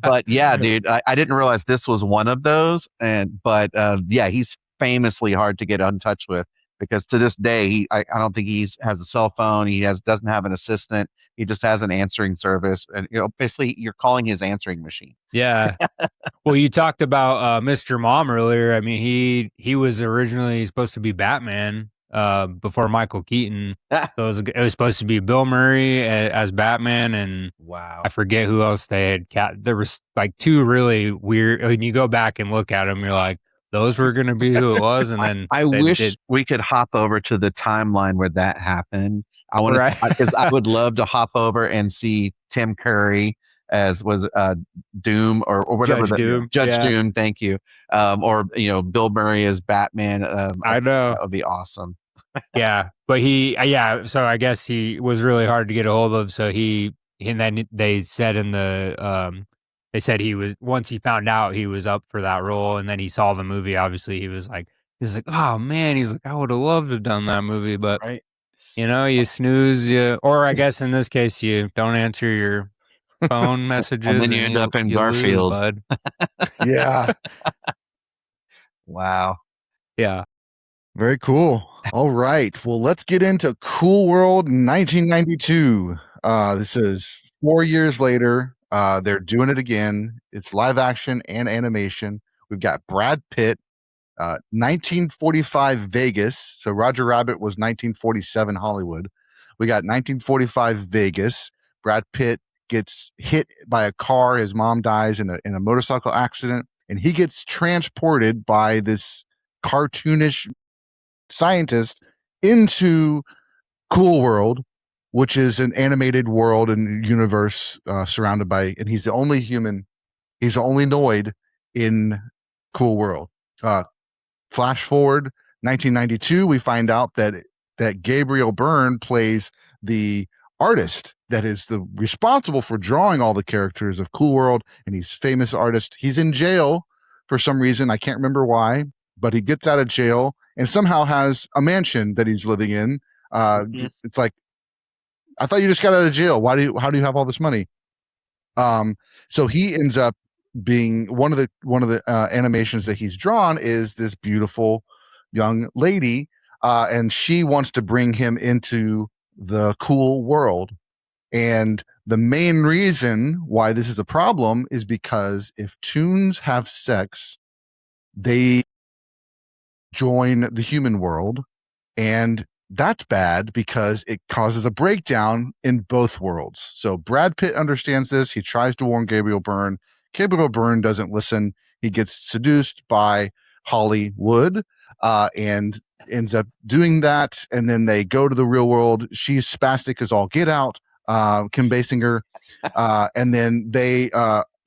But yeah, dude, I didn't realize this was one of those. But yeah, he's famously hard to get in touch with because to this day, I don't think has a cell phone. Doesn't have an assistant. He just has an answering service, and basically, you're calling his answering machine. Yeah. Well, you talked about Mr. Mom earlier. I mean, he was originally supposed to be Batman before Michael Keaton. So it was supposed to be Bill Murray as Batman, and Wow. I forget who else they had. There was like two really weird. When you go back and look at them, you're like, those were going to be who it was, and then I wish we could hop over to the timeline where that happened. I want Right. because I would love to hop over and see Tim Curry as was Doom or whatever Judge Doom. Judge Yeah. Doom. Thank you. Or Bill Murray as Batman. I know. That would be awesome. Yeah, but so I guess he was really hard to get a hold of. So and then they said they said he was, once he found out he was up for that role, and then he saw the movie. Obviously, he was like, oh man, he's like, I would have loved to have done that movie, but Right. you snooze, or I guess in this case, you don't answer your phone messages, And then you end up in you Garfield. lose, bud. Yeah. Wow. Yeah. Very cool. All right. Well, let's get into Cool World 1992. This is 4 years later. They're doing it again. It's live action and animation. We've got Brad Pitt, 1945 Vegas. So Roger Rabbit was 1947 Hollywood. We got 1945 Vegas. Brad Pitt gets hit by a car. His mom dies in a motorcycle accident, and he gets transported by this cartoonish scientist into Cool World, which is an animated world and universe surrounded by, and he's the only human, he's the only Noid in Cool World. Flash forward 1992, we find out that Gabriel Byrne plays the artist that is responsible for drawing all the characters of Cool World, and he's a famous artist. He's in jail for some reason. I can't remember why, but he gets out of jail and somehow has a mansion that he's living in. It's like, I thought you just got out of jail. How do you have all this money? So he ends up being one of the animations that he's drawn is this beautiful young lady. and she wants to bring him into the cool world. And the main reason why this is a problem is because if toons have sex, they join the human world, and that's bad because it causes a breakdown in both worlds. So Brad Pitt understands this. He tries to warn Gabriel Byrne. Gabriel Byrne doesn't listen. He gets seduced by Hollywood and ends up doing that. And then they go to the real world. She's spastic as all get out, Kim Basinger. And then they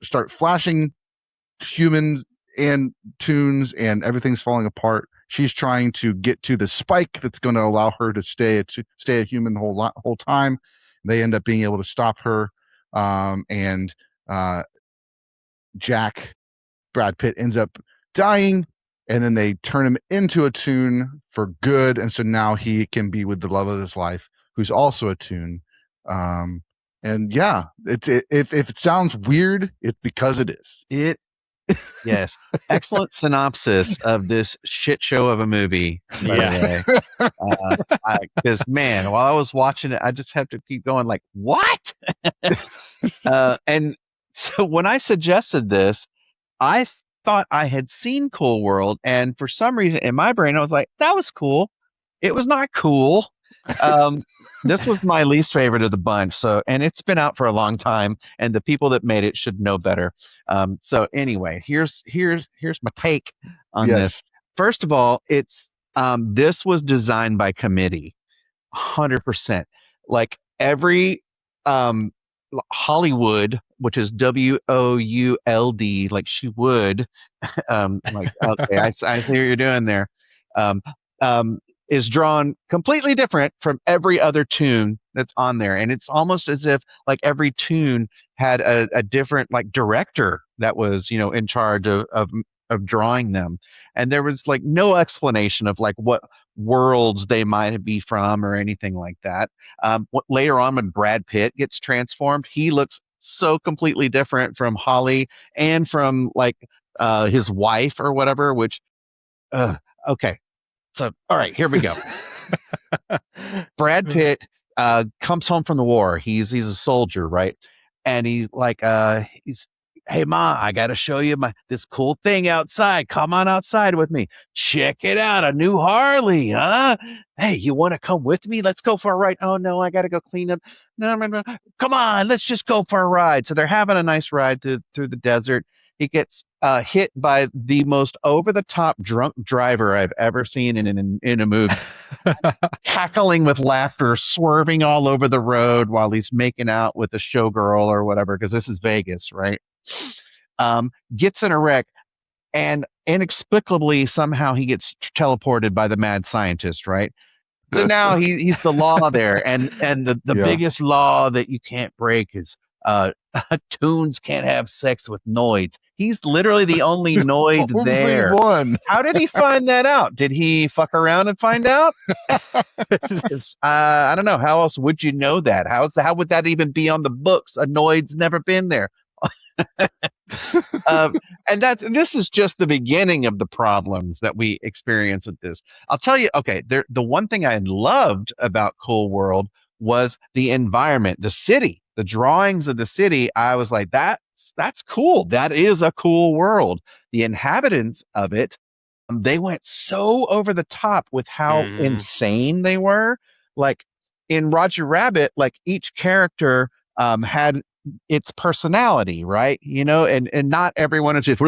start flashing humans and toons, and everything's falling apart. She's trying to get to the spike that's going to allow her to stay a human the whole time. They end up being able to stop her, and Brad Pitt ends up dying, and then they turn him into a toon for good, and so now he can be with the love of his life, who's also a toon. And yeah, if it sounds weird, it's because it is. Yes. Excellent synopsis of this shit show of a movie, by the way. Because, man, while I was watching it, I just have to keep going like, what? And so when I suggested this, I thought I had seen Cool World, and for some reason in my brain, I was like, that was cool. It was not cool. This was my least favorite of the bunch. So, and it's been out for a long time, and the people that made it should know better. So anyway, here's my take on this. First of all, it's this was designed by committee, 100%. Like every Hollywood, which is WOULD, like she would. Like okay, I see what you're doing there. Is drawn completely different from every other toon that's on there. And it's almost as if like every toon had a different like director that was, in charge of drawing them. And there was like no explanation of like what worlds they might be from or anything like that. Later on when Brad Pitt gets transformed, he looks so completely different from Holly and from like his wife or whatever, which okay. So, all right, here we go. Brad Pitt comes home from the war. He's a soldier, right? And he's like, hey, Ma, I got to show you this cool thing outside. Come on outside with me. Check it out, a new Harley, huh? Hey, you want to come with me? Let's go for a ride. Oh, no, I got to go clean up. No. Come on, let's just go for a ride. So they're having a nice ride through the desert. He gets hit by the most over-the-top drunk driver I've ever seen in a movie. Cackling with laughter, swerving all over the road while he's making out with a showgirl or whatever, because this is Vegas, right? Gets in a wreck, and inexplicably somehow he gets teleported by the mad scientist, right? So now he's the law there, and the biggest law that you can't break is toons can't have sex with noids. He's literally the only noid there. One. How did he find that out? Did he fuck around and find out? I don't know. How else would you know that? How would that even be on the books? A noid's never been there. And this is just the beginning of the problems that we experience with this. I'll tell you, okay, the one thing I loved about Cool World was the environment, the city, the drawings of the city. I was like, that's cool. That is a cool world. The inhabitants of it, they went so over the top with how insane they were. Like in Roger Rabbit, like each character had its personality, right? And not everyone is just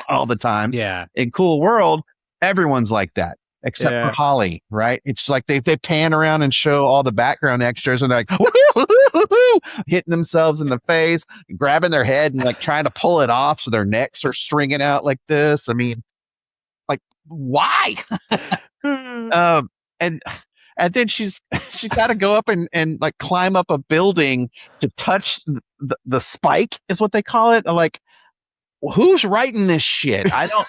all the time. Yeah. In Cool World, everyone's like that. Except for Holly, right? It's like they pan around and show all the background extras, and they're like hitting themselves in the face, grabbing their head, and like trying to pull it off, so their necks are stringing out like this. I mean, like why? And then she's got to go up and like climb up a building to touch the spike, is what they call it. Like, who's writing this shit? I don't.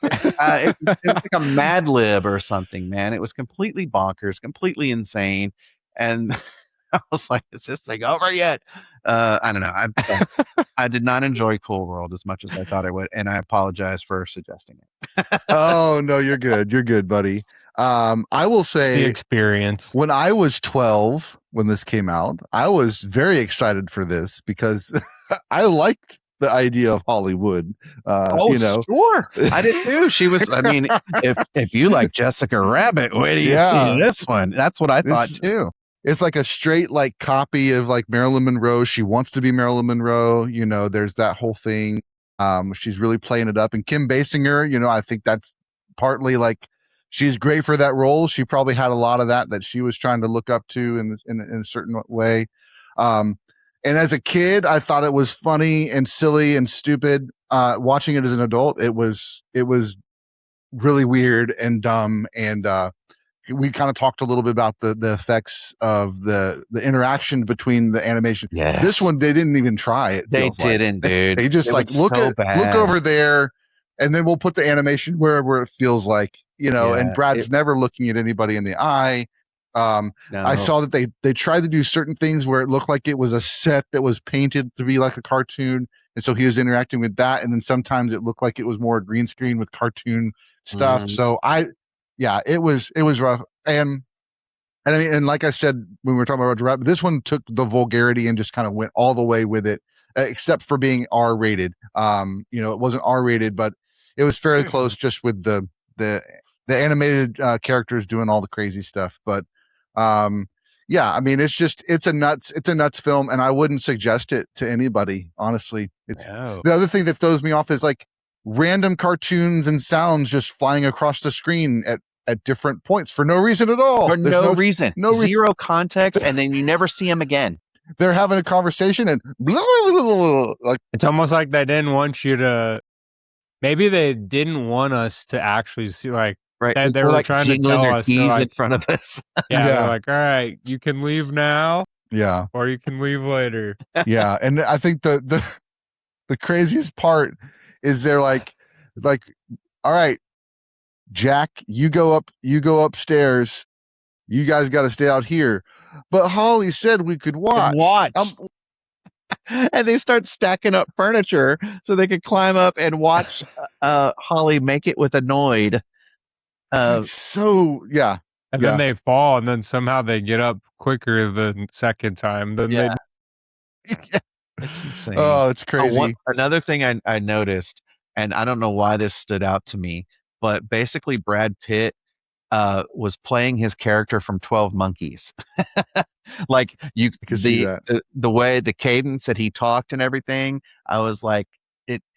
It was like a Mad Lib or something, man. It was completely bonkers, completely insane, and I was like, "Is this thing over yet?" I don't know. I did not enjoy Cool World as much as I thought I would, and I apologize for suggesting it. Oh no, you're good. You're good, buddy. I will It's the say experience. when I was 12, when this came out, I was very excited for this because I liked the idea of Hollywood. Sure. I did too. She was, I mean, if you like Jessica Rabbit, wait till you see this one. That's what I thought too. It's like a straight like copy of like Marilyn Monroe. She wants to be Marilyn Monroe. There's that whole thing. She's really playing it up. And Kim Basinger, I think that's partly like she's great for that role. She probably had a lot of that she was trying to look up to in a certain way. And as a kid, I thought it was funny and silly and stupid. Watching it as an adult, it was really weird and dumb. And we kind of talked a little bit about the effects of the interaction between the animation. Yes. This one, they didn't even try it. They didn't, dude. They just look over there, and then we'll put the animation wherever it feels like, and Brad's never looking at anybody in the eye. No. I saw that they tried to do certain things where it looked like it was a set that was painted to be like a cartoon. And so he was interacting with that. And then sometimes it looked like it was more green screen with cartoon stuff. Mm-hmm. So it was rough. And I mean, and like I said, when we were talking about Roger Rabbit, this one took the vulgarity and just kind of went all the way with it, except for being R-rated. It wasn't R-rated, but it was fairly close just with the animated characters doing all the crazy stuff. But I mean, it's a nuts film, and I wouldn't suggest it to anybody, honestly. The other thing that throws me off is like random cartoons and sounds just flying across the screen at different points for no reason at all. For no reason. Zero context, and then you never see them again. They're having a conversation and blah, blah, blah, blah, like it's almost like they didn't want you to. Maybe they didn't want us to actually see, like, right. They were like trying to tell us in front of us. They're like, all right, you can leave now. Yeah. Or you can leave later. Yeah. And I think the craziest part is they're like, all right, Jack, you go upstairs. You guys got to stay out here. But Holly said we could watch. And they start stacking up furniture so they could climb up and watch Holly make it with Annoyed. And then they fall, and then somehow they get up quicker the second time. Then they. It's insane. Oh, it's crazy. Another thing I noticed, and I don't know why this stood out to me, but basically Brad Pitt was playing his character from 12 Monkeys. Like the way the cadence that he talked and everything, I was like,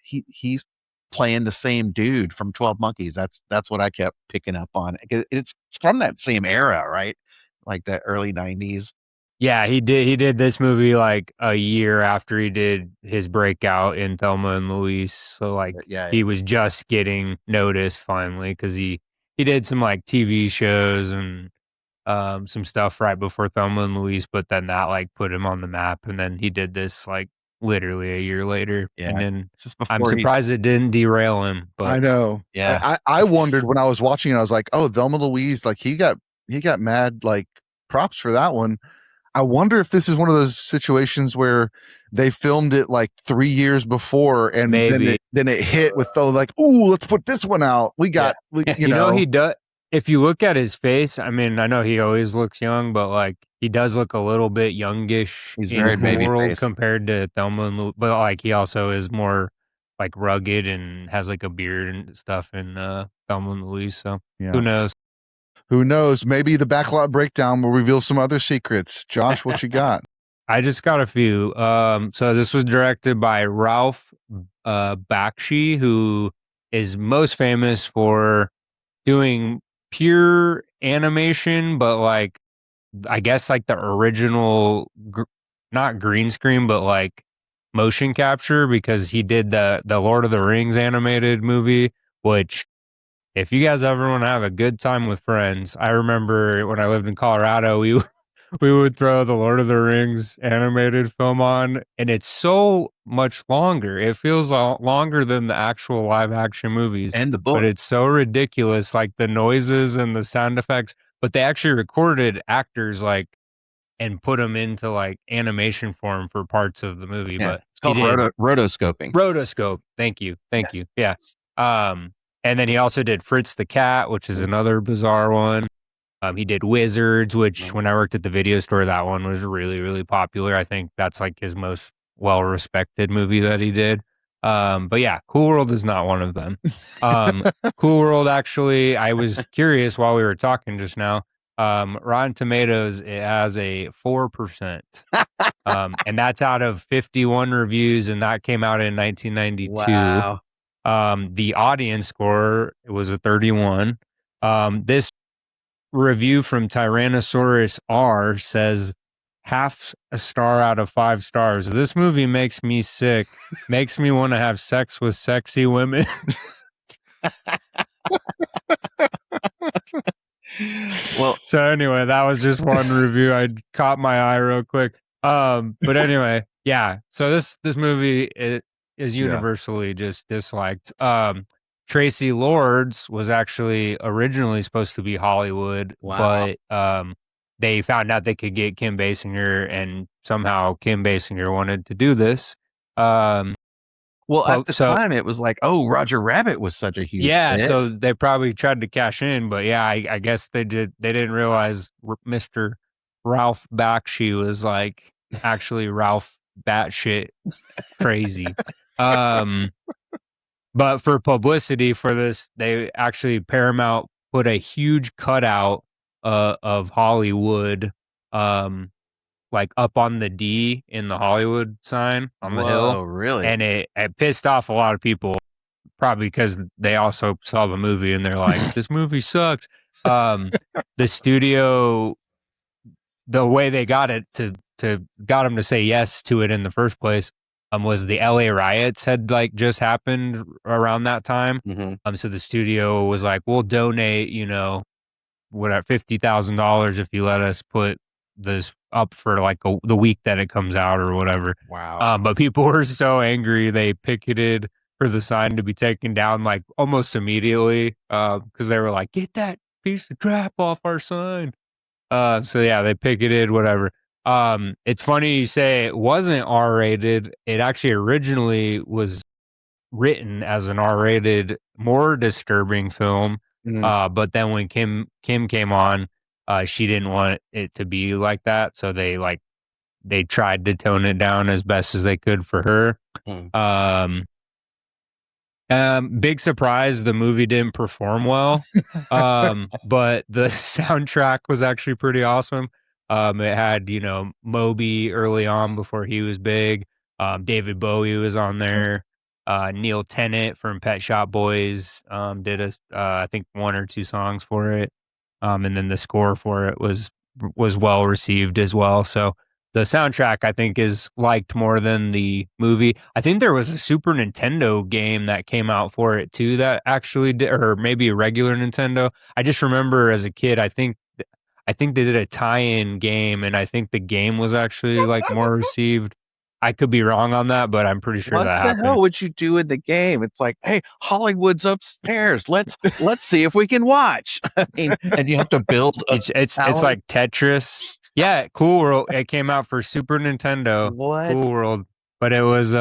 he's playing the same dude from 12 Monkeys. That's what I kept picking up on. It's from that same era, right? Like the early 90s. Yeah, he did this movie like a year after he did his breakout in Thelma and Louise. So like he was just getting noticed finally because he did some like TV shows and some stuff right before Thelma and Louise, but then that like put him on the map, and then he did this like literally a year later. Yeah, and then I'm surprised it didn't derail him. But I know. Yeah, I wondered when I was watching it, I was like, oh, Thelma and Louise, like he got mad like props for that one. I wonder if this is one of those situations where they filmed it like 3 years before, and then it hit with like, ooh, let's put this one out. We got, you know, he does. If you look at his face, I mean, I know he always looks young, but like he does look a little bit youngish. He's very baby face compared to Thelma and Louise, but like he also is more like rugged and has like a beard and stuff in Thelma and Louise. So who knows? Who knows? Maybe the Backlot breakdown will reveal some other secrets. Josh, what you got? I just got a few. So this was directed by Ralph Bakshi, who is most famous for doing pure animation, but like I guess like the original, not green screen, but like motion capture, because he did the Lord of the Rings animated movie, which if you guys ever want to have a good time with friends, I remember when I lived in Colorado, we would throw the Lord of the Rings animated film on, and it's so much longer. It feels longer than the actual live action movies. And the book. But it's so ridiculous, like the noises and the sound effects. But they actually recorded actors like and put them into like animation form for parts of the movie. Yeah, but it's called rotoscoping. Rotoscope. Thank you. Yeah. And then he also did Fritz the Cat, which is another bizarre one. He did Wizards, which when I worked at the video store, that one was really, really popular. I think that's like his most well-respected movie that he did. But yeah, Cool World is not one of them. Cool World, actually, I was curious while we were talking just now. Rotten Tomatoes, it has a 4%. And that's out of 51 reviews, and that came out in 1992. Wow. The audience score was a 31. This review from Tyrannosaurus R says half a star out of 5 stars. This movie makes me sick, makes me want to have sex with sexy women. Well, so anyway, that was just one review. I caught my eye real quick. But anyway, yeah. So this movie is universally just disliked. Tracy Lords was actually originally supposed to be Hollywood, but they found out they could get Kim Basinger, and somehow Kim Basinger wanted to do this. Well, at the time, it was like, oh, Roger Rabbit was such a huge hit. So they probably tried to cash in, but yeah, I guess they did. They didn't realize Mr. Ralph Bakshi was like actually Ralph batshit crazy. But for publicity for this, they actually Paramount put a huge cutout of Hollywood, like up on the D in the Hollywood sign on the hill. Oh, really? And it pissed off a lot of people, probably because they also saw the movie and they're like, this movie sucks. The studio, the way they got it got them to say yes to it in the first place, was the LA riots had like just happened around that time. So the studio was like, we'll donate, whatever, $50,000 if you let us put this up for like the week that it comes out or whatever. Wow. But people were so angry, they picketed for the sign to be taken down like almost immediately, because they were like, get that piece of crap off our sign. So yeah, they picketed, whatever. It's funny you say it wasn't R-rated. It actually originally was written as an R-rated, more disturbing film. But then when Kim came on, she didn't want it to be like that, so they tried to tone it down as best as they could for her. Big surprise, the movie didn't perform well. But the soundtrack was actually pretty awesome. It had, Moby early on before he was big. David Bowie was on there. Neil Tennant from Pet Shop Boys did I think 1 or 2 songs for it. And then the score for it was well received as well. So the soundtrack, I think, is liked more than the movie. I think there was a Super Nintendo game that came out for it too that actually did, or maybe a regular Nintendo. I just remember as a kid, I think they did a tie-in game, and I think the game was actually like more received. I could be wrong on that, but I'm pretty sure that happened. What the hell would you do in the game? It's like, hey, Hollywood's upstairs. Let's see if we can watch. I mean, and you have to build. It's like Tetris. Yeah, Cool World. It came out for Super Nintendo. What? Cool World, but it was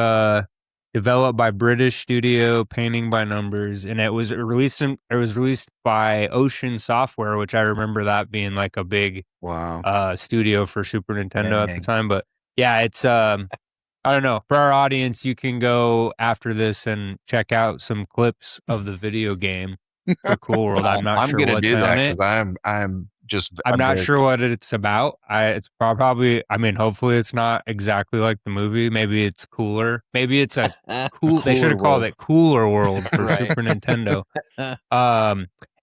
developed by British studio, Painting by Numbers, and it was released by Ocean Software, which I remember that being like a big studio for Super Nintendo at the time. But yeah, it's I don't know. For our audience, you can go after this and check out some clips of the video game for Cool World. I'm not sure what's on it. I'm not sure what it's about. It's probably, hopefully it's not exactly like the movie. Maybe it's cooler. Maybe it's a cool. They should have called it Cooler World for Super Nintendo.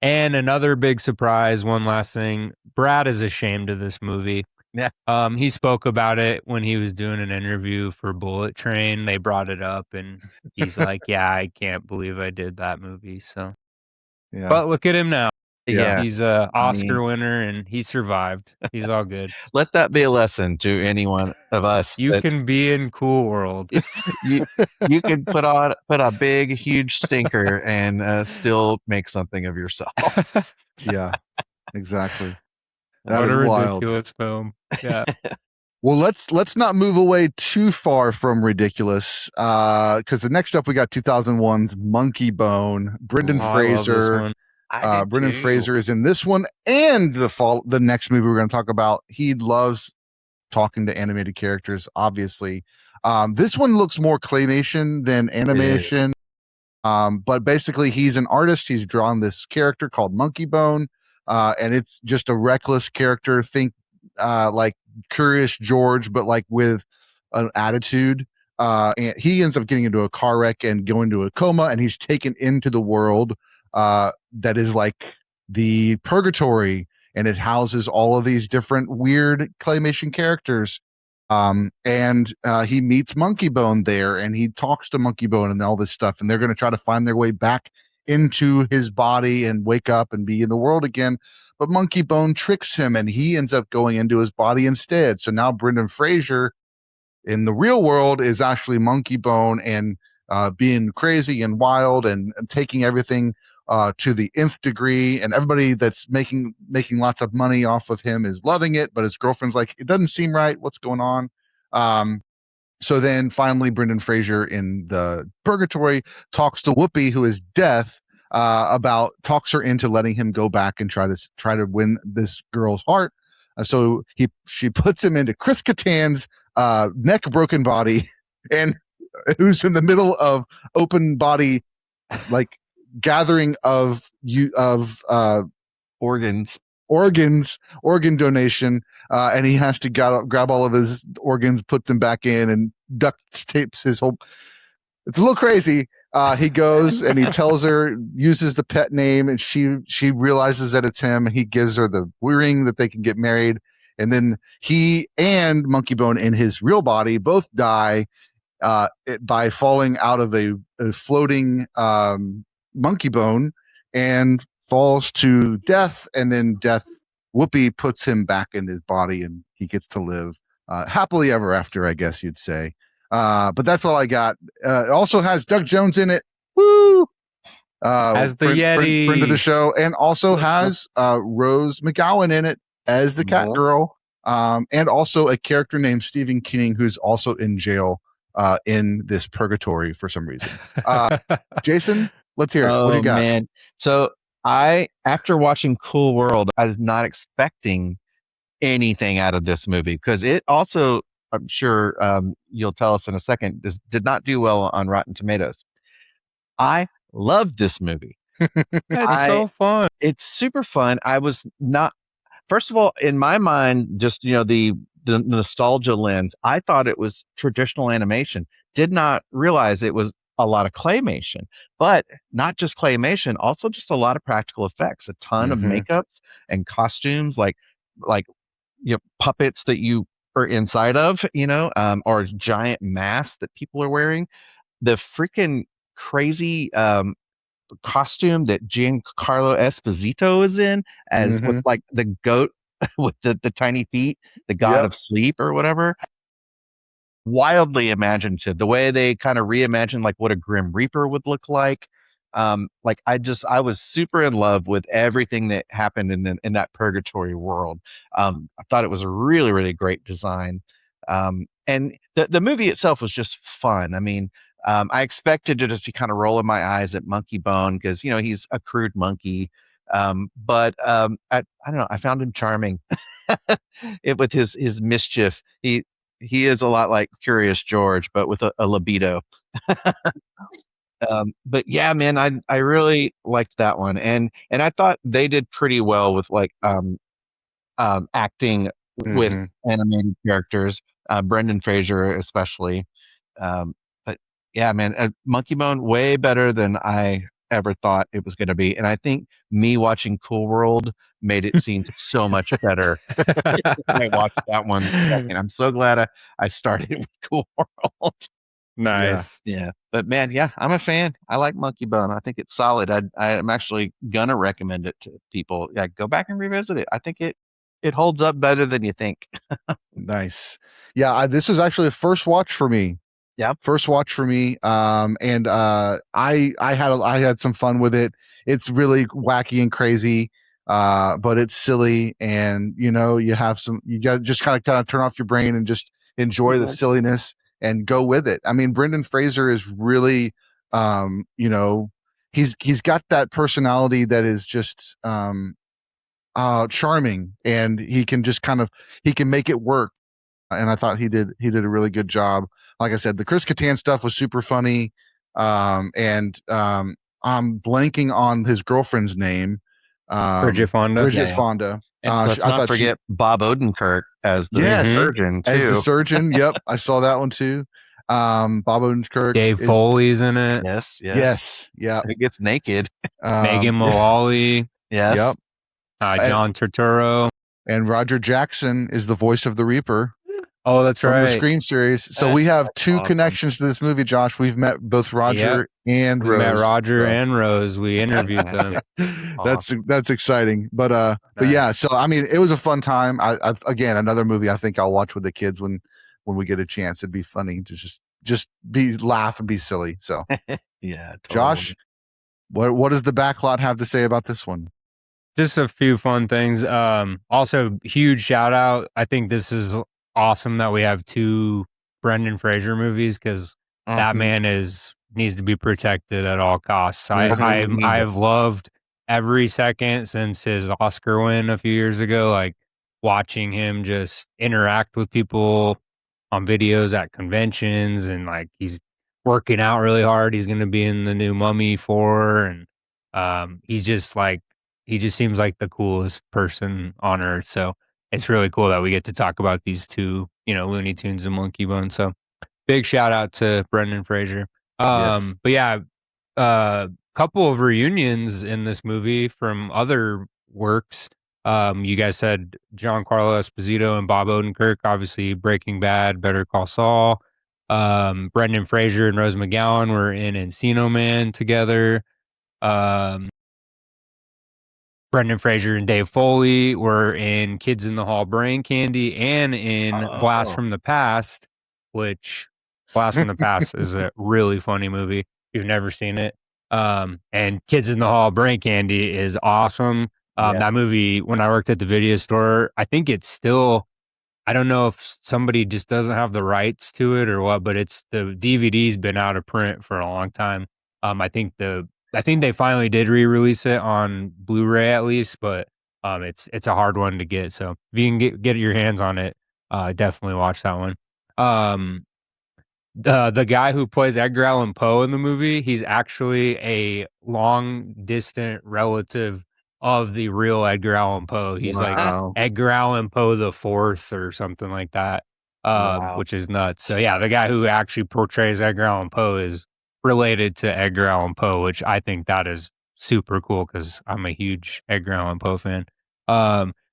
And another big surprise. One last thing. Brad is ashamed of this movie. Yeah. He spoke about it when he was doing an interview for Bullet Train. They brought it up, and he's like, "Yeah, I can't believe I did that movie." So, but look at him now. Yeah, he's a Oscar winner, and he survived. He's all good. Let that be a lesson to any one of us. You can be in Cool World. you can put a big, huge stinker and still make something of yourself. Yeah, exactly. What a ridiculous film. Yeah. Well, let's not move away too far from ridiculous, because the next up we got 2001's Monkeybone. Brendan Oh, I love this Fraser. one. Brendan Fraser is in this one and the next movie we're going to talk about. He loves talking to animated characters, obviously. This one looks more claymation than animation. But basically, he's an artist. He's drawn this character called Monkeybone, and it's just a reckless character. Think like Curious George, but like with an attitude. And he ends up getting into a car wreck and going to a coma, and he's taken into the world that is like the purgatory, and it houses all of these different weird claymation characters. And he meets Monkeybone there, and he talks to Monkeybone and all this stuff, and they're going to try to find their way back into his body and wake up and be in the world again. But Monkeybone tricks him, and he ends up going into his body instead. So now Brendan Fraser in the real world is actually Monkeybone and being crazy and wild and taking everything to the nth degree, and everybody that's making lots of money off of him is loving it, but his girlfriend's like, it doesn't seem right, what's going on? So then finally Brendan Fraser in the purgatory talks to Whoopi, who is Death, talks her into letting him go back and try to win this girl's heart. So she puts him into Chris Kattan's neck broken body, and who's in the middle of open body like gathering of organ donation, and he has to grab all of his organs, put them back in, and duct tapes his whole. It's a little crazy. He goes and he tells her, uses the pet name, and she realizes that it's him. He gives her the ring that they can get married, and then he and Monkeybone in his real body both die by falling out of a floating Monkeybone and falls to death, and then Whoopi puts him back in his body, and he gets to live happily ever after, I guess you'd say. But that's all I got. It also has Doug Jones in it. Woo! As the Yeti. Friend of the show, and also has Rose McGowan in it as the cat girl, and also a character named Stephen King, who's also in jail in this purgatory for some reason. Jason, let's hear it. What do you got? Man. So after watching Cool World, I was not expecting anything out of this movie, because it also, I'm sure you'll tell us in a second, did not do well on Rotten Tomatoes. I loved this movie. It's so fun. It's super fun. I was not, first of all, in my mind, just, the nostalgia lens, I thought it was traditional animation. Did not realize it was a lot of claymation, but not just claymation, also just a lot of practical effects, a ton of makeups and costumes, like puppets that you are inside of, or giant masks that people are wearing. The freaking crazy costume that Giancarlo Esposito is in, as with like the goat with the tiny feet, the god of sleep or whatever. Wildly imaginative. The way they kind of reimagined like what a Grim Reaper would look like. I was super in love with everything that happened in that purgatory world. I thought it was a really, really great design. And the movie itself was just fun. I mean, I expected to just be kind of rolling my eyes at Monkeybone because, he's a crude monkey. But I don't know, I found him charming. With his mischief. He is a lot like Curious George, but with a libido. But yeah, man, I really liked that one, and I thought they did pretty well with like acting with animated characters, Brendan Fraser especially. But yeah, man, Monkeybone way better than I ever thought it was going to be, and I think me watching Cool World made it seem so much better. I watched that one second. I'm so glad I started with Cool World. Nice. Yeah. But man, yeah, I'm a fan. I like Monkeybone. I think it's solid. I'm actually gonna recommend it to people. Yeah, go back and revisit it. I think it holds up better than you think. Nice. Yeah, this was actually a first watch for me. Yeah. First watch for me. I had some fun with it. It's really wacky and crazy. but it's silly, and you got to just kind of turn off your brain and just enjoy the silliness and go with it. I mean, Brendan Fraser is really, he's got that personality that is just charming, and he can just he can make it work. And I thought he did a really good job. Like I said, the Chris Kattan stuff was super funny. And I'm blanking on his girlfriend's name. Bridget Fonda. Bridget Fonda. And let's not forget Bob Odenkirk as the surgeon too. As the surgeon. Yep, I saw that one too. Bob Odenkirk. Dave Foley's in it. Yes. Yeah. He gets naked. Megan Mullally. Yes. Yep. John Turturro. And Roger Jackson is the voice of the Reaper. Oh, that's from right. the Scream series. So we have two connections to this movie, Josh. We've met both Roger and Rose. We met Roger and Rose. We interviewed them. That's exciting. But yeah. So I mean, it was a fun time. I again, another movie I think I'll watch with the kids when we get a chance. It'd be funny to just laugh and be silly. So yeah. Totally. Josh, what does the Backlot have to say about this one? Just a few fun things. Also, huge shout out. I think this is awesome that we have two Brendan Fraser movies, because that man needs to be protected at all costs. I've loved every second since his Oscar win a few years ago, like watching him just interact with people on videos at conventions, and like he's working out really hard. He's going to be in the new Mummy 4, and he just seems like the coolest person on earth. So it's really cool that we get to talk about these two, Looney Tunes and Monkeybone. So big shout out to Brendan Fraser. But yeah, couple of reunions in this movie from other works. You guys said Giancarlo Esposito and Bob Odenkirk, obviously Breaking Bad, Better Call Saul. Brendan Fraser and Rose McGowan were in Encino Man together. Brendan Fraser and Dave Foley were in Kids in the Hall Brain Candy and in Blast from the Past, which Blast from the Past is a really funny movie. If you've never seen it. And Kids in the Hall Brain Candy is awesome. That movie, when I worked at the video store, I think it's still, I don't know if somebody just doesn't have the rights to it or what, but the DVD's been out of print for a long time. I think they finally did re-release it on Blu-ray at least, but it's a hard one to get. So if you can get your hands on it, definitely watch that one. The guy who plays Edgar Allan Poe in the movie, he's actually a long distant relative of the real Edgar Allan Poe. He's like Edgar Allan Poe the Fourth or something like that, which is nuts. So yeah, the guy who actually portrays Edgar Allan Poe is related to Edgar Allan Poe, which I think that is super cool because I'm a huge Edgar Allan Poe fan.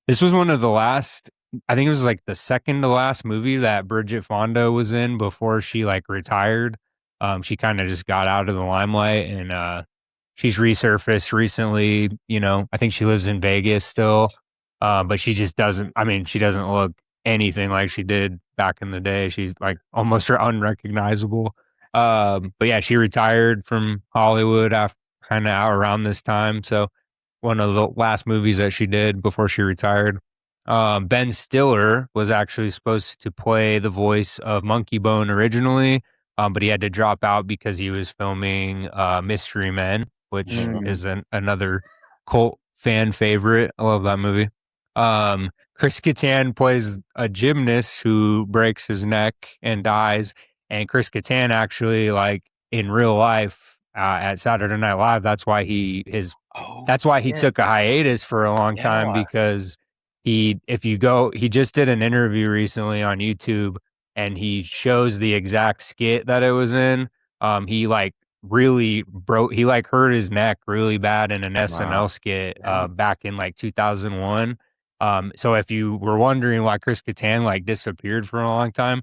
This was one of the last, I think it was like the second to last movie that Bridget Fonda was in before she like retired. She kind of just got out of the limelight, and she's resurfaced recently. I think she lives in Vegas still, but she just doesn't, she doesn't look anything like she did back in the day. She's like almost unrecognizable. But yeah, she retired from Hollywood after kind of out around this time. So one of the last movies that she did before she retired. Ben Stiller was actually supposed to play the voice of Monkeybone originally, but he had to drop out because he was filming Mystery Men, which is another cult fan favorite. I love that movie. Chris Kattan plays a gymnast who breaks his neck and dies. And Chris Kattan actually, like in real life at Saturday Night Live, that's why he took a hiatus for a long time, because he just did an interview recently on YouTube, and he shows the exact skit that it was in. He like really hurt his neck really bad in an SNL skit back in like 2001. So if you were wondering why Chris Kattan like disappeared for a long time,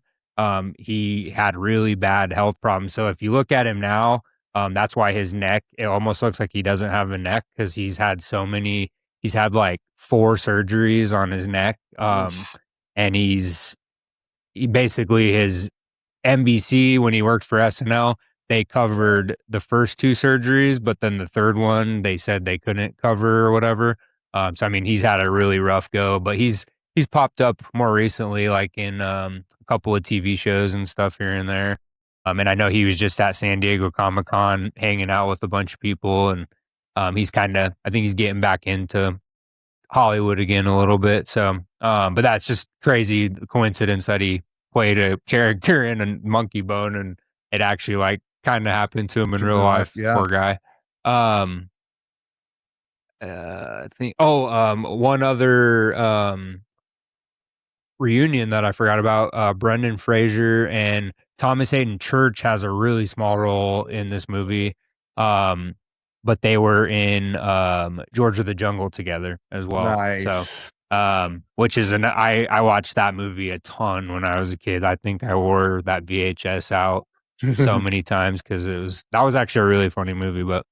he had really bad health problems. So if you look at him now, that's why his neck, it almost looks like he doesn't have a neck, because he's had like 4 surgeries on his neck. And he basically, his NBC, when he worked for SNL, they covered the first 2 surgeries, but then the third one, they said they couldn't cover or whatever. So I mean, he's had a really rough go, but he's popped up more recently, like in a couple of TV shows and stuff here and there. And I know he was just at San Diego Comic-Con hanging out with a bunch of people, and he's I think he's getting back into Hollywood again a little bit. So, but that's just crazy the coincidence that he played a character in a Monkeybone, and it actually like kind of happened to him in real life. Yeah. Poor guy. I think. One other reunion that I forgot about. Brendan Fraser and Thomas Hayden Church has a really small role in this movie. But they were in George of the Jungle together as well. Nice. So, which is I watched that movie a ton when I was a kid. I think I wore that VHS out so many times because that was actually a really funny movie. But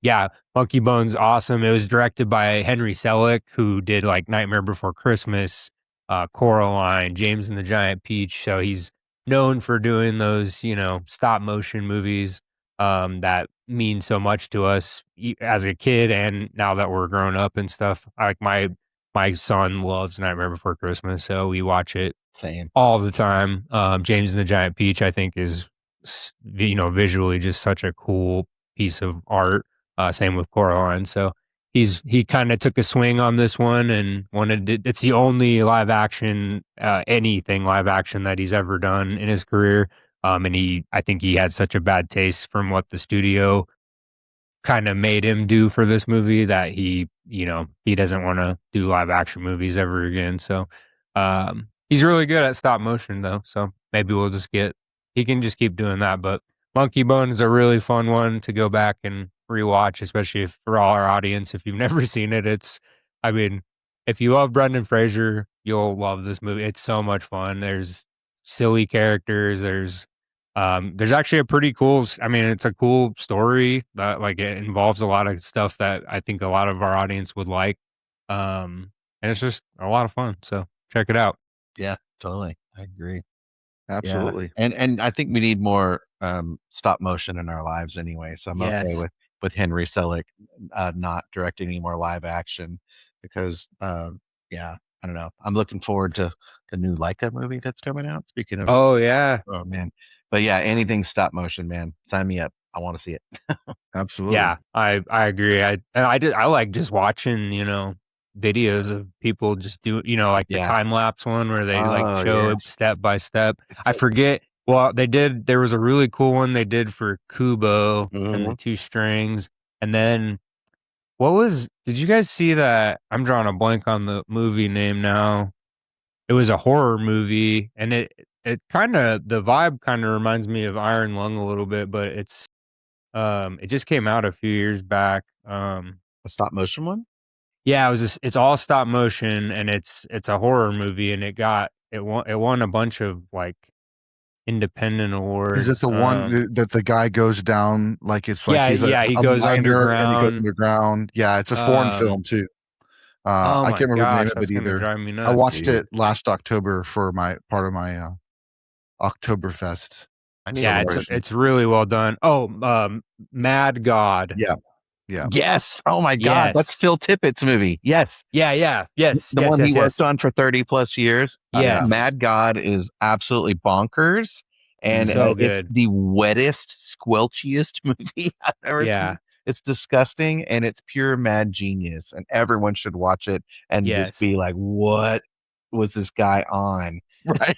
yeah, Monkeybone's awesome. It was directed by Henry Selick, who did like Nightmare Before Christmas, Coraline, James and the Giant Peach. So he's known for doing those, stop motion movies that mean so much to us as a kid, and now that we're grown up and stuff. Like my son loves Nightmare Before Christmas, so we watch it Same. all the time. James and the Giant Peach, I think, is visually just such a cool piece of art. Same with Coraline. So he kind of took a swing on this one and it's the only live action, anything live action that he's ever done in his career. And I think he had such a bad taste from what the studio kind of made him do for this movie that he doesn't want to do live action movies ever again. So, he's really good at stop motion though. So maybe he can just keep doing that. But Monkeybone is a really fun one to go back and rewatch, especially for all our audience. If you've never seen it, if you love Brendan Fraser, you'll love this movie. It's so much fun. There's silly characters. There's actually a pretty cool, it's a cool story that like it involves a lot of stuff that I think a lot of our audience would like. And it's just a lot of fun. So check it out. Yeah, totally. I agree. Absolutely. Yeah. And I think we need more stop motion in our lives anyway. So I'm okay with Henry Selick not directing any more live action because I don't know. I'm looking forward to the new Leica movie that's coming out. Speaking of oh man. But yeah, anything stop motion, man. Sign me up. I want to see it. Absolutely. Yeah, I agree. I like just watching, videos of people just do, like the time lapse one where they like show step by step. I forget. Well, there was a really cool one they did for Kubo and the two strings. And then did you guys see that? I'm drawing a blank on the movie name now. It was a horror movie, and the vibe kind of reminds me of Iron Lung a little bit, but it just came out a few years back. A stop motion one? Yeah, it's all stop motion, and it's a horror movie, and it won a bunch of like independent awards. Is it the one that the guy goes down like it's like he goes underground and he goes underground? Yeah, it's a foreign film too. I can't remember the name of it either. Drive me nuts, I watched it last October for part of my Oktoberfest. Yeah, it's really well done. Oh, Mad God. Yeah. Yes. Oh my God. That's Phil Tippett's movie. Yes. Yeah. Yes. The one he worked on for 30 plus years. Yes. Mad God is absolutely bonkers. And so good. It's the wettest, squelchiest movie I've ever seen. It's disgusting and it's pure mad genius. And everyone should watch it and just be like, what was this guy on? Right.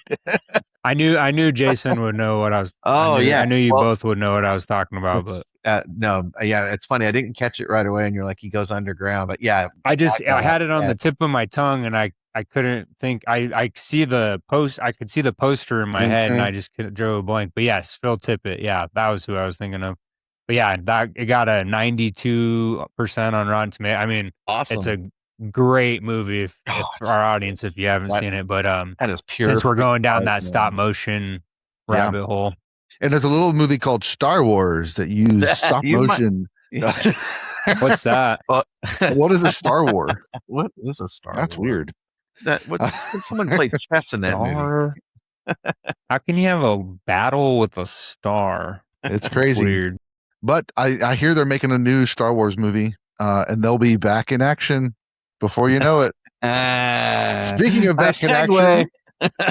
I knew Jason would know what I was. I knew you both would know what I was talking about. But it's funny. I didn't catch it right away, and you're like, he goes underground. But yeah, I had it on the tip of my tongue, and I couldn't think. I see the post. I could see the poster in my head, and I just drew a blank. But yes, Phil Tippett. Yeah, that was who I was thinking of. But yeah, it got a 92% on Rotten Tomatoes. I mean, awesome. It's a great movie for our audience if you haven't seen it. But that is pure. Since we're going down that stop motion rabbit hole, and there's a little movie called Star Wars that used stop motion. What's that? What is a Star War? What is a Star? That's War? Weird. Someone played chess in that movie. How can you have a battle with a star? It's crazy. Weird. But I hear they're making a new Star Wars movie, and they'll be back in action before you know it. Speaking of back in action,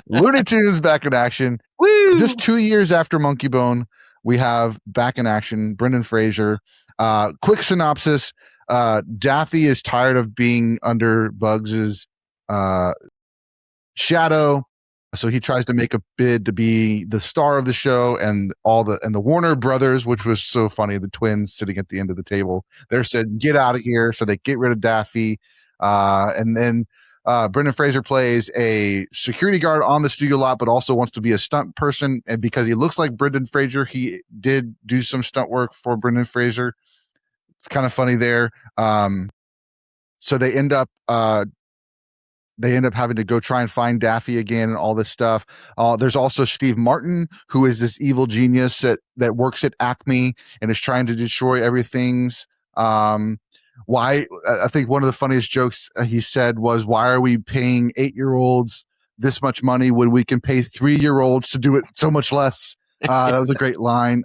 Looney Tunes back in action. Woo! Just 2 years after Monkeybone, we have back in action Brendan Fraser. Quick synopsis: Daffy is tired of being under Bugs's shadow, so he tries to make a bid to be the star of the show, and the Warner Brothers, which was so funny, the twins sitting at the end of the table, they're said, "Get out of here!" So they get rid of Daffy, and then Brendan Fraser plays a security guard on the studio lot, but also wants to be a stunt person, and because he looks like Brendan Fraser, he did do some stunt work for Brendan Fraser. It's kind of funny there. So they end up having to go try and find Daffy again and all this stuff. There's also Steve Martin, who is this evil genius that works at Acme and is trying to destroy everything's. Why? I think one of the funniest jokes he said was, "Why are we paying 8-year-olds this much money when we can pay 3-year-olds to do it so much less?" That was a great line.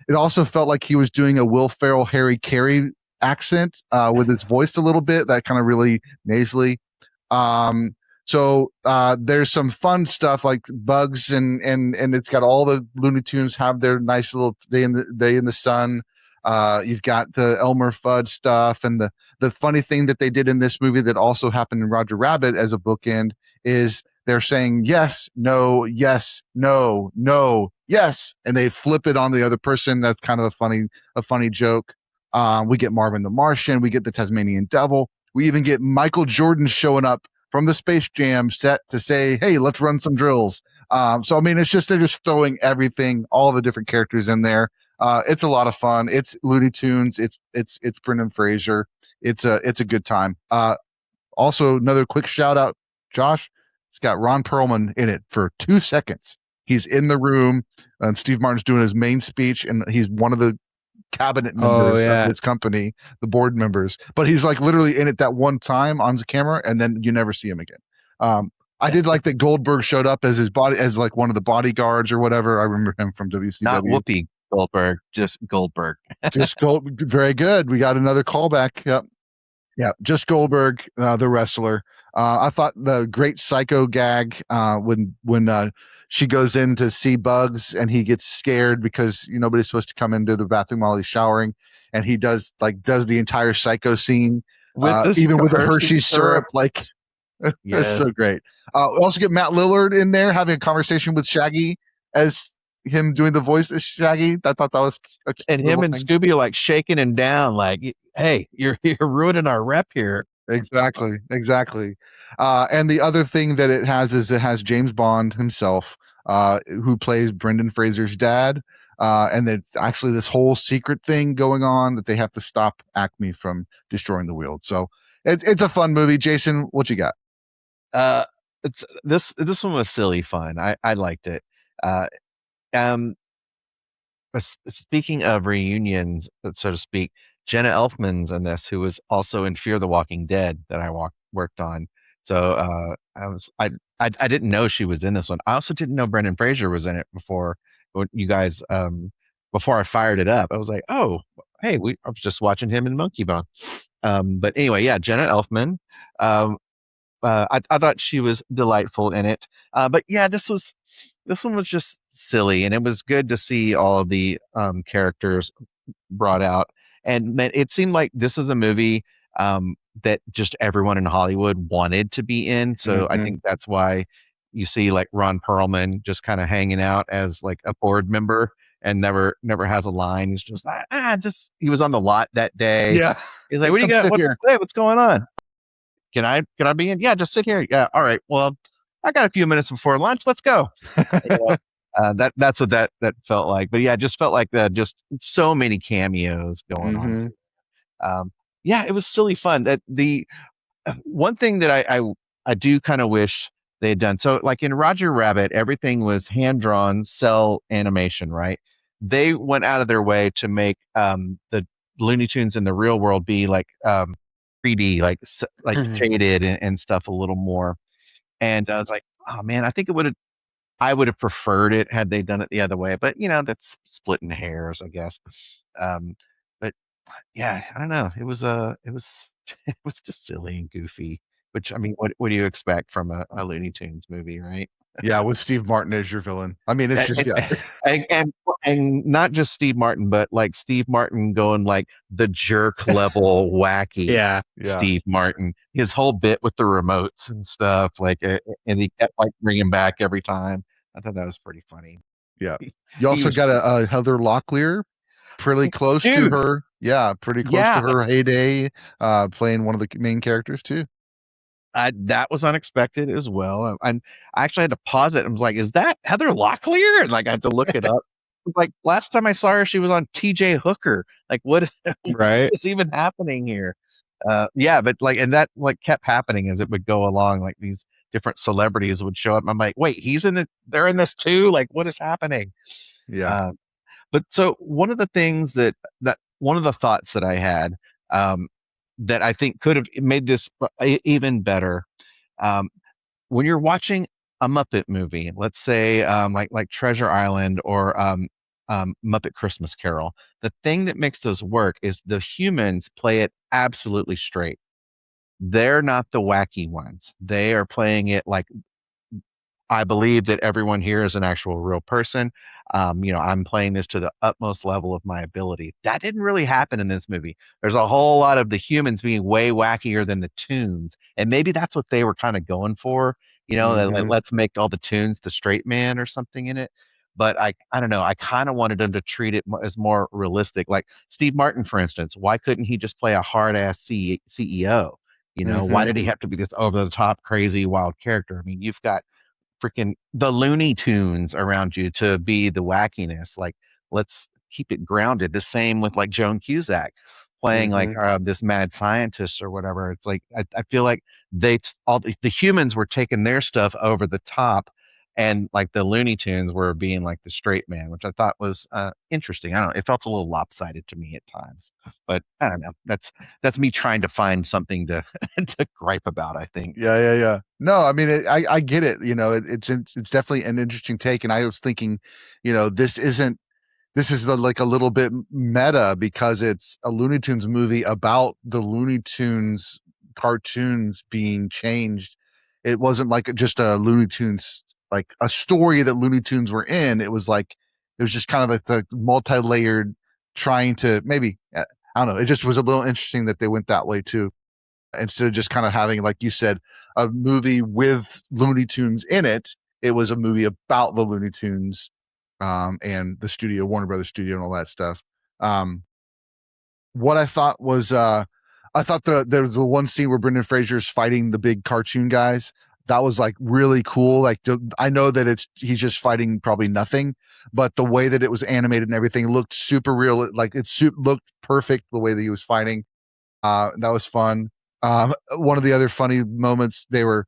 It also felt like he was doing a Will Ferrell, Harry Carey accent with his voice a little bit, that kind of really nasally. So there's some fun stuff like Bugs and it's got all the Looney Tunes have their nice little day in the sun. You've got the Elmer Fudd stuff, and the funny thing that they did in this movie that also happened in Roger Rabbit as a bookend is they're saying yes, no, yes, no, no, yes, and they flip it on the other person. That's kind of a funny joke. We get Marvin the Martian, we get the Tasmanian Devil. We even get Michael Jordan showing up from the Space Jam set to say, "Hey, let's run some drills." So I mean, they're just throwing everything, all the different characters in there. It's a lot of fun. It's Looney Tunes. It's Brendan Fraser. It's a good time. Also, another quick shout out, Josh. It's got Ron Perlman in it for 2 seconds. He's in the room, and Steve Martin's doing his main speech, and he's one of the cabinet members of this company, the board members, but he's like literally in it that one time on the camera, and then you never see him again. I did like that Goldberg showed up as like one of the bodyguards or whatever. I remember him from WCW. Not Whoopi Goldberg, just Goldberg. Very good. We got another callback. Yep. Yeah, just Goldberg, the wrestler. I thought the great psycho gag when she goes in to see Bugs and he gets scared because nobody's supposed to come into the bathroom while he's showering, and he does the entire psycho scene even with the Hershey syrup. Like, yes. It's so great. We also get Matt Lillard in there having a conversation with Shaggy as him doing the voice as Shaggy. I thought that was and him and Scooby are like shaking him down, like, "Hey, you're ruining our rep here." Exactly. And the other thing that it has James Bond himself, who plays Brendan Fraser's dad. And it's actually this whole secret thing going on that they have to stop Acme from destroying the world. So it's a fun movie. Jason, what you got? This one was silly fun. I liked it. Speaking of reunions, so to speak, Jenna Elfman's in this, who was also in Fear the Walking Dead that I worked on. So I didn't know she was in this one. I also didn't know Brendan Fraser was in it before you guys before I fired it up. I was like, oh, hey, I was just watching him in Monkeybone. But anyway, yeah, Jenna Elfman. I thought she was delightful in it. But yeah, this one was just silly, and it was good to see all of the characters brought out. And man, it seemed like this is a movie that just everyone in Hollywood wanted to be in. So I think that's why you see like Ron Perlman just kind of hanging out as like a board member and never has a line. He's just he was on the lot that day. Yeah. He's like, "What do you got? What's going on? Can I be in? Yeah, just sit here. Yeah, all right. Well, I got a few minutes before lunch. Let's go." That's what that felt like. But yeah, it just felt like just so many cameos going on. Yeah, it was silly fun. That the one thing that I do kind of wish they had done. So like in Roger Rabbit, everything was hand drawn cell animation, right? They went out of their way to make the Looney Tunes in the real world be like 3D, like shaded and stuff a little more. And I was like, oh man, I would have preferred it had they done it the other way, but that's splitting hairs, I guess. But yeah, I don't know. It was it was just silly and goofy. Which, I mean, what do you expect from a Looney Tunes movie, right? Yeah, with Steve Martin as your villain. I mean, it's just And not just Steve Martin, but like Steve Martin going like the jerk level wacky Yeah. Steve Martin. His whole bit with the remotes and stuff, like, and he kept like bringing back every time. I thought that was pretty funny. Yeah. He You also was got a Heather Locklear, pretty close to Dude. her. Yeah, pretty close Yeah. to her heyday, playing one of the main characters too. That was unexpected as well. I actually had to pause it and was like, "Is that Heather Locklear?" And like I had to look it up. Like last time I saw her, she was on T.J. Hooker. Like what Right. is even happening here? Yeah, but like, and that like kept happening as it would go along. Like these different celebrities would show up. I'm like, wait, he's in it. They're in this too. Like, what is happening? Yeah. But so one of the things that one of the thoughts that I had, that I think could have made this even better, when you're watching a Muppet movie, let's say like Treasure Island or Muppet Christmas Carol, the thing that makes those work is the humans play it absolutely straight. They're not the wacky ones. They are playing it like, I believe that everyone here is an actual real person. I'm playing this to the utmost level of my ability. That didn't really happen in this movie. There's a whole lot of the humans being way wackier than the tunes, and maybe that's what they were kind of going for. Like, let's make all the tunes the straight man or something in it. But I don't know. I kind of wanted them to treat it as more realistic. Like Steve Martin, for instance, why couldn't he just play a hard ass CEO? Why did he have to be this over the top, crazy, wild character? I mean, you've got freaking the Looney Tunes around you to be the wackiness. Like, let's keep it grounded. The same with like Joan Cusack playing like this mad scientist or whatever. It's like I feel like all the humans were taking their stuff over the top, and like the Looney Tunes were being like the straight man, which I thought was interesting. I don't know. It felt a little lopsided to me at times, but I don't know. That's me trying to find something to to gripe about, I think. Yeah. No, I mean, I get it. It's definitely an interesting take. And I was thinking, this is like a little bit meta because it's a Looney Tunes movie about the Looney Tunes cartoons being changed. It wasn't like just a Looney Tunes, like a story that Looney Tunes were in. It was just kind of like the multi-layered trying to maybe, I don't know. It just was a little interesting that they went that way too. Instead of just kind of having, like you said, a movie with Looney Tunes in it, it was a movie about the Looney Tunes, and the studio, Warner Brothers studio, and all that stuff. What I thought was, I thought there was the one scene where Brendan Fraser's fighting the big cartoon guys. That was like really cool. Like I know that he's just fighting probably nothing, but the way that it was animated and everything looked super real. Like looked perfect the way that he was fighting. That was fun. One of the other funny moments, they were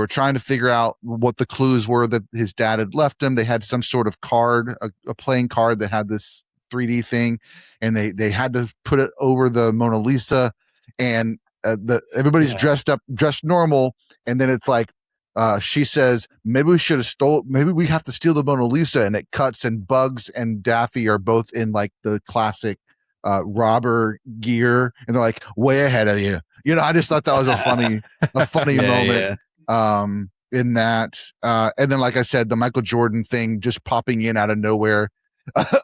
trying to figure out what the clues were that his dad had left him. They had some sort of card, a playing card that had this 3D thing, and they had to put it over the Mona Lisa, and everybody's dressed normal, and then it's like, she says, maybe we have to steal the Mona Lisa, and it cuts, and Bugs and Daffy are both in like the classic robber gear, and they're like way ahead of you. I just thought that was a funny moment. In that, and then like I said, the Michael Jordan thing just popping in out of nowhere.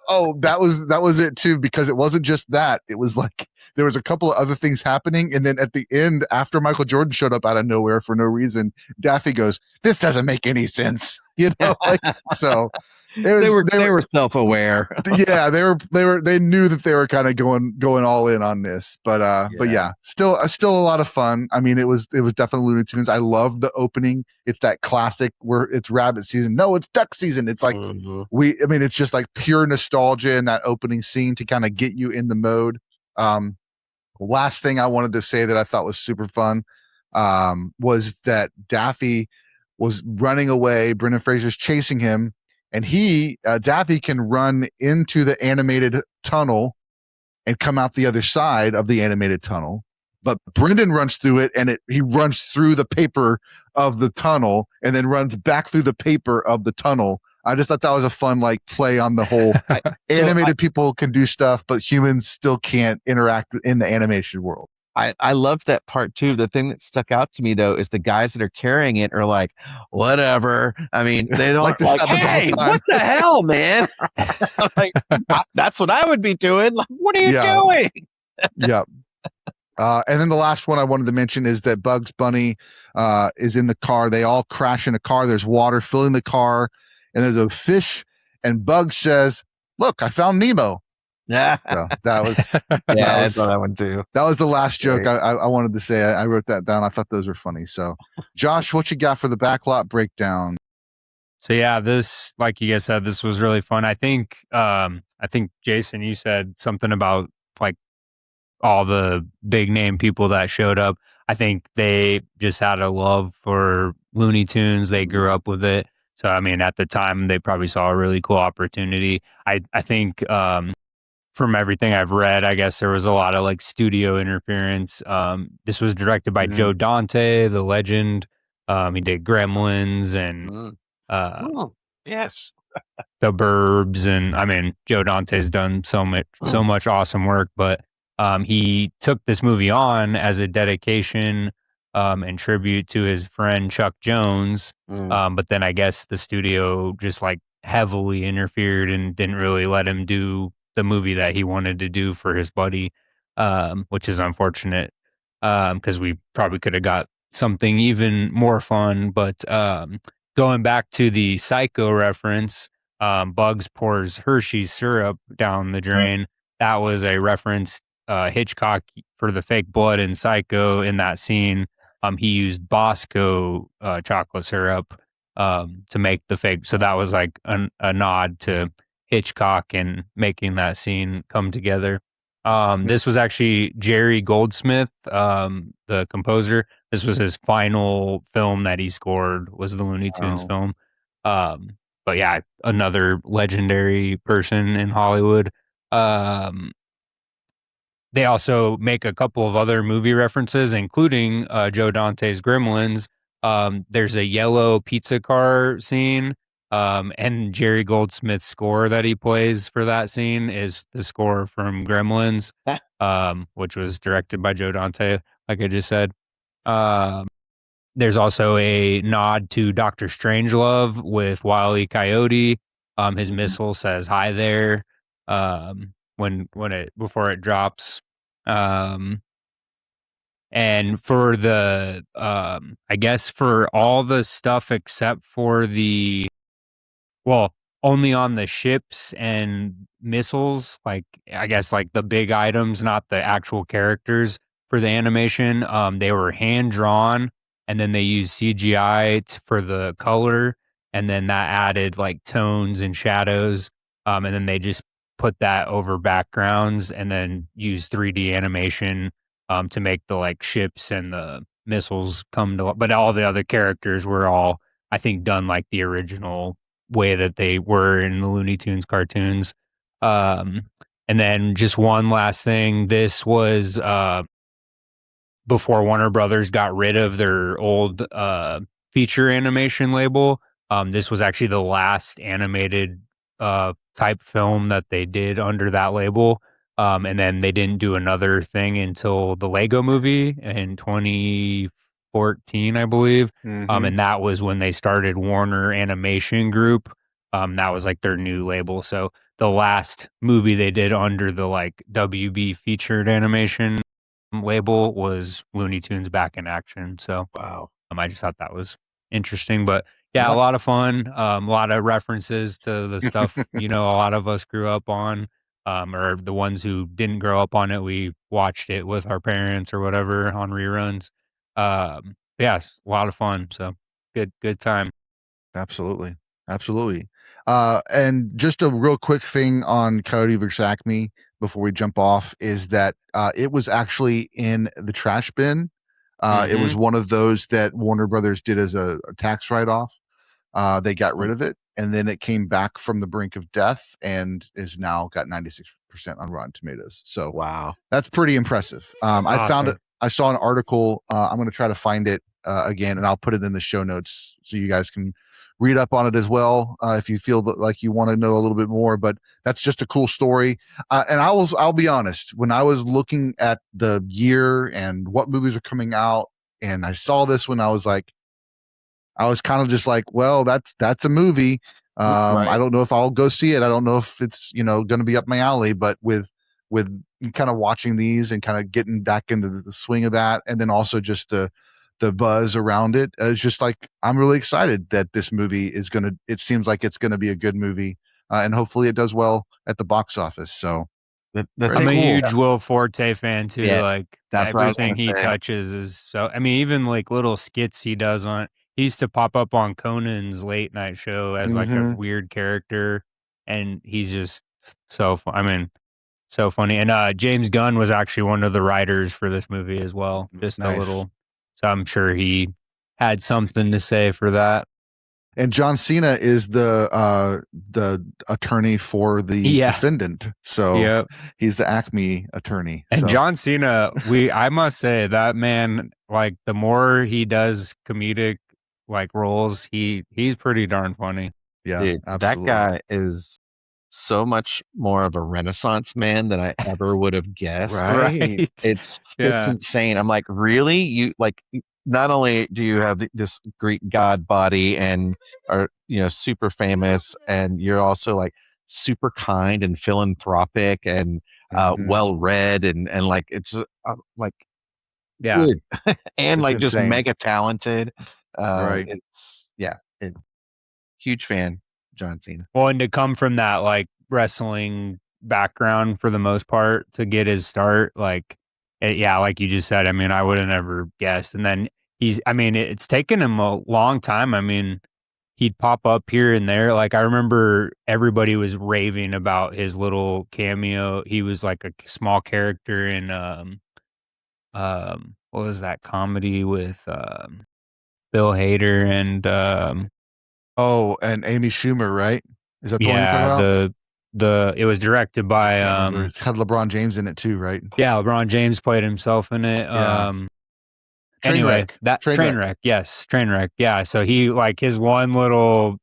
Oh, that was it too, because it wasn't just that. It was like there was a couple of other things happening, and then at the end, after Michael Jordan showed up out of nowhere for no reason, Daffy goes, "This doesn't make any sense," like so. They were self-aware. Yeah, they knew that they were kind of going all in on this, but yeah, still a lot of fun. I mean, it was definitely Looney Tunes. I love the opening. It's that classic where it's rabbit season. No, it's duck season. It's like it's just like pure nostalgia in that opening scene to kind of get you in the mode. Last thing I wanted to say that I thought was super fun was that Daffy was running away. Brendan Fraser's chasing him. And Daffy can run into the animated tunnel and come out the other side of the animated tunnel. But Brendan runs through it, and he runs through the paper of the tunnel and then runs back through the paper of the tunnel. I just thought that was a fun like play on the whole animated people can do stuff, but humans still can't interact in the animation world. I love that part too. The thing that stuck out to me though is the guys that are carrying it are like, whatever. I mean, they don't Like this happens all the hey, time. what the hell, man? Like, that's what I would be doing. Like, what are you doing? Yeah. And then the last one I wanted to mention is that Bugs Bunny is in the car. They all crash in a car. There's water filling the car, and there's a fish. And Bugs says, "Look, I found Nemo." Yeah, So that was I saw that one too. that was the last joke Great. I wanted to say. I wrote that down. I thought those were funny. So, Josh, what you got for the backlot breakdown? So yeah, this, like you guys said, this was really fun. I think Jason, you said something about like all the big name people that showed up. I think they just had a love for Looney Tunes. They grew up with it. So I mean, at the time, they probably saw a really cool opportunity. I think from everything I've read, I guess there was a lot of like studio interference. This was directed by Joe Dante, the legend. He did Gremlins and yes, The Burbs, and I mean Joe Dante's done so much awesome work, but he took this movie on as a dedication and tribute to his friend Chuck Jones. But then I guess the studio just like heavily interfered and didn't really let him do the movie that he wanted to do for his buddy, which is unfortunate because we probably could have got something even more fun. But going back to the Psycho reference, Bugs pours Hershey's syrup down the drain. That was a reference. Hitchcock, for the fake blood in Psycho, in that scene, he used Bosco chocolate syrup to make the fake. So that was like a nod to Hitchcock and making that scene come together. This was actually Jerry Goldsmith, the composer. This was his final film that he scored, was the Looney Tunes film. But yeah, another legendary person in Hollywood. They also make a couple of other movie references, including Joe Dante's Gremlins. There's a yellow pizza car scene, and Jerry Goldsmith's score that he plays for that scene is the score from Gremlins, which was directed by Joe Dante, like I just said. There's also a nod to Dr. Strangelove with Wile E. Coyote. His missile says "Hi there" before it drops. And for the I guess for all the stuff except for only on the ships and missiles, like I guess like the big items, not the actual characters for the animation. They were hand drawn, and then they used CGI for the color, and then that added like tones and shadows. And then they just put that over backgrounds and then use 3D animation to make the like ships and the missiles come to. But all the other characters were all, I think, done like the original way that they were in the Looney Tunes cartoons. And then just one last thing. This was before Warner Brothers got rid of their old feature animation label. This was actually the last animated type film that they did under that label. And then they didn't do another thing until the Lego movie in 2014, I believe. And that was when they started Warner Animation Group. That was like their new label. So the last movie they did under the like WB featured animation label was Looney Tunes Back in Action. So wow. I just thought that was interesting, but yeah, a lot of fun. A lot of references to the stuff, a lot of us grew up on, or the ones who didn't grow up on it. We watched it with our parents or whatever on reruns. Yes, a lot of fun. So good time. Absolutely. And just a real quick thing on Coyote versus Acme before we jump off is that it was actually in the trash bin. It was one of those that Warner Brothers did as a tax write-off. They got rid of it, and then it came back from the brink of death and is now got 96% on Rotten Tomatoes. So wow, that's pretty impressive. I found it. I saw an article. I'm going to try to find it again, and I'll put it in the show notes so you guys can read up on it as well if you feel like you want to know a little bit more. But that's just a cool story. And I'll be honest, when I was looking at the year and what movies are coming out, and I saw this one, I was kind of just like, well, that's a movie. Right. I don't know if I'll go see it. I don't know if it's, going to be up my alley, but with kind of watching these and kind of getting back into the swing of that. And then also just the buzz around it. It's just like, I'm really excited that this movie it seems like it's going to be a good movie. And hopefully it does well at the box office. So The Very I'm a thing- cool. huge Will Forte fan too. Yeah, Like that's what I was everything gonna he say. touches is so. I mean, even like little skits he does on. He used to pop up on Conan's late night show as like a Mhm. weird character, and he's just so. I mean, so funny. And James Gunn was actually one of the writers for this movie as well. Just a Nice. little. So I'm sure he had something to say for that. And John Cena is the attorney for the Yeah. defendant. So Yep. he's the Acme attorney. And So, John Cena, I must say that man, like the more he does comedic like roles, he's pretty darn funny. yeah, Dude, absolutely. that guy is so much more of a Renaissance man than I ever would have guessed. Right. It's Yeah. insane. I'm like, really? You like not only do you have this Greek god body and are super famous, and you're also like super kind and philanthropic and Mhm. well read and like it's like Yeah. good and It's like just insane. mega talented. Right. Huge fan, John Cena. Well, and to come from that like wrestling background for the most part to get his start, like yeah, like you just said, I mean, I would have never guessed. And then it's taken him a long time. I mean, he'd pop up here and there. Like I remember everybody was raving about his little cameo. He was like a small character in what was that comedy with Bill Hader and Oh, and Amy Schumer, right? Is that the one you're talking yeah, about? it was directed by I can't remember. It's had LeBron James in it too, right? yeah, LeBron James played himself in it. Yeah. Anyway, Trainwreck. Trainwreck, yes, Trainwreck, yeah. So he like his one little,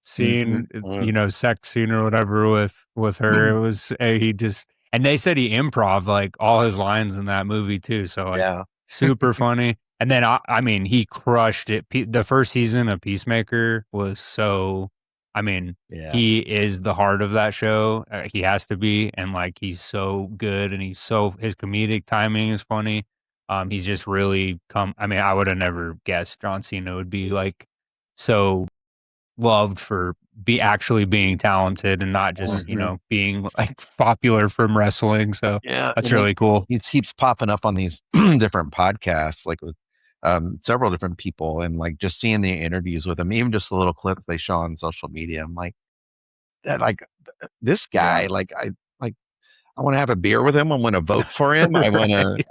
scene, Mhm. sex scene or whatever with her. It was he just, and they said he improv like all his lines in that movie too. So like Yeah. super funny. And then I mean, he crushed it. The first season of Peacemaker was so. I mean, Yeah. he is the heart of that show. He has to be, and like he's so good, and his comedic timing is funny. He's just really I mean, I would have never guessed John Cena would be like so loved for actually being talented and not just, Mhm. being like popular from wrestling. So Yeah. that's and really cool. He keeps popping up on these different podcasts, like with several different people, and like just seeing the interviews with him, even just the little clips they show on social media. I'm like, this guy, Yeah. I want to have a beer with him. I want to vote for him. I want to, Right.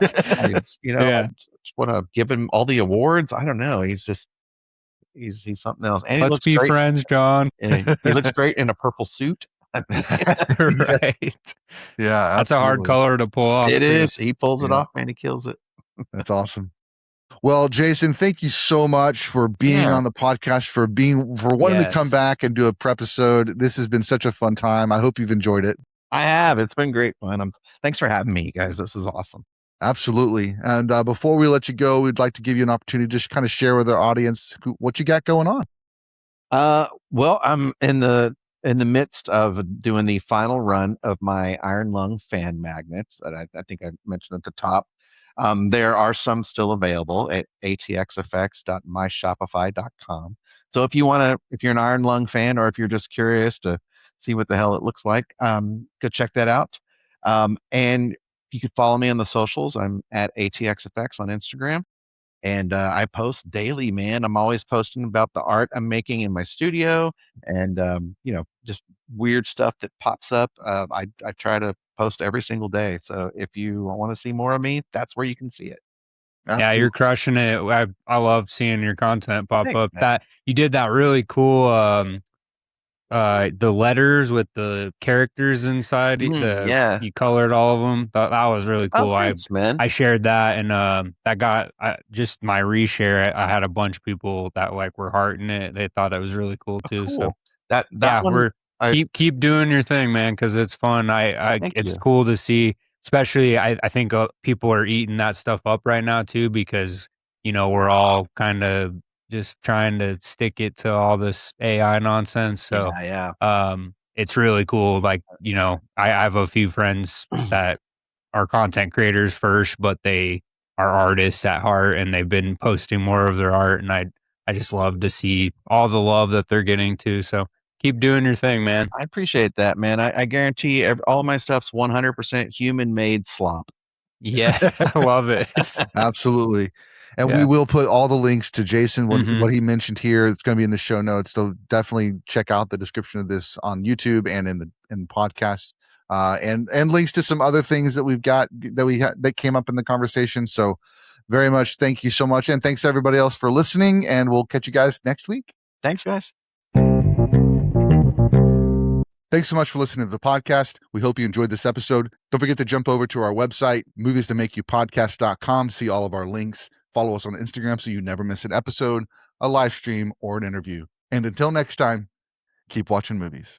I Yeah. just want to give him all the awards. I don't know. He's just, he's something else. And he Let's looks be great. friends, John. He looks great in a purple suit. Right. Yeah, That's a hard absolutely. color to pull off. It too. is. He pulls it Yeah. off, man. He kills it. That's awesome. Well, Jason, thank you so much for being Yeah. on the podcast, for wanting to come Yes. back and do a Prepisode. This has been such a fun time. I hope you've enjoyed it. I have. It's been great fun. Thanks for having me, guys. This is awesome. Absolutely. And before we let you go, we'd like to give you an opportunity to just kind of share with our audience what you got going on. Well, I'm in the midst of doing the final run of my Iron Lung fan magnets that I think I mentioned at the top. There are some still available at atxfx.myshopify.com. So if you're an Iron Lung fan, or if you're just curious to see what the hell it looks like, go check that out. And you could follow me on the socials. I'm at ATXFX on Instagram. And I post daily, man. I'm always posting about the art I'm making in my studio, and just weird stuff that pops up. I try to post every single day. So if you want to see more of me, that's where you can see it. Yeah, you're crushing it. I love seeing your content pop Thanks, up. man. That you did that really cool the letters with the characters inside. Yeah. You colored all of them. That was really cool. Oh, thanks, man. I shared that, and that got just my reshare. I had a bunch of people that like were hearting it. They thought it was really cool too. Cool. So That yeah, one, keep doing your thing, man, because it's fun. It's you. cool to see. Especially, I think people are eating that stuff up right now too, because we're all kind of just trying to stick it to all this AI nonsense. So yeah. it's really cool. Like I have a few friends that are content creators first, but they are artists at heart, and they've been posting more of their art, and I just love to see all the love that they're getting too. So keep doing your thing, man. I appreciate that, man. I guarantee all my stuff's 100% human-made slop. Yeah, I love it. Absolutely. And we Yeah. will put all the links to Jason, Mhm. what he mentioned here. It's going to be in the show notes. So definitely check out the description of this on YouTube and in the podcast, and links to some other things that we've got that came up in the conversation. So very much thank you so much, and thanks to everybody else for listening. And we'll catch you guys next week. Thanks, guys. Thanks so much for listening to the podcast. We hope you enjoyed this episode. Don't forget to jump over to our website, moviesthatmakeyoupodcast.com, see all of our links. Follow us on Instagram so you never miss an episode, a live stream, or an interview. And until next time, keep watching movies.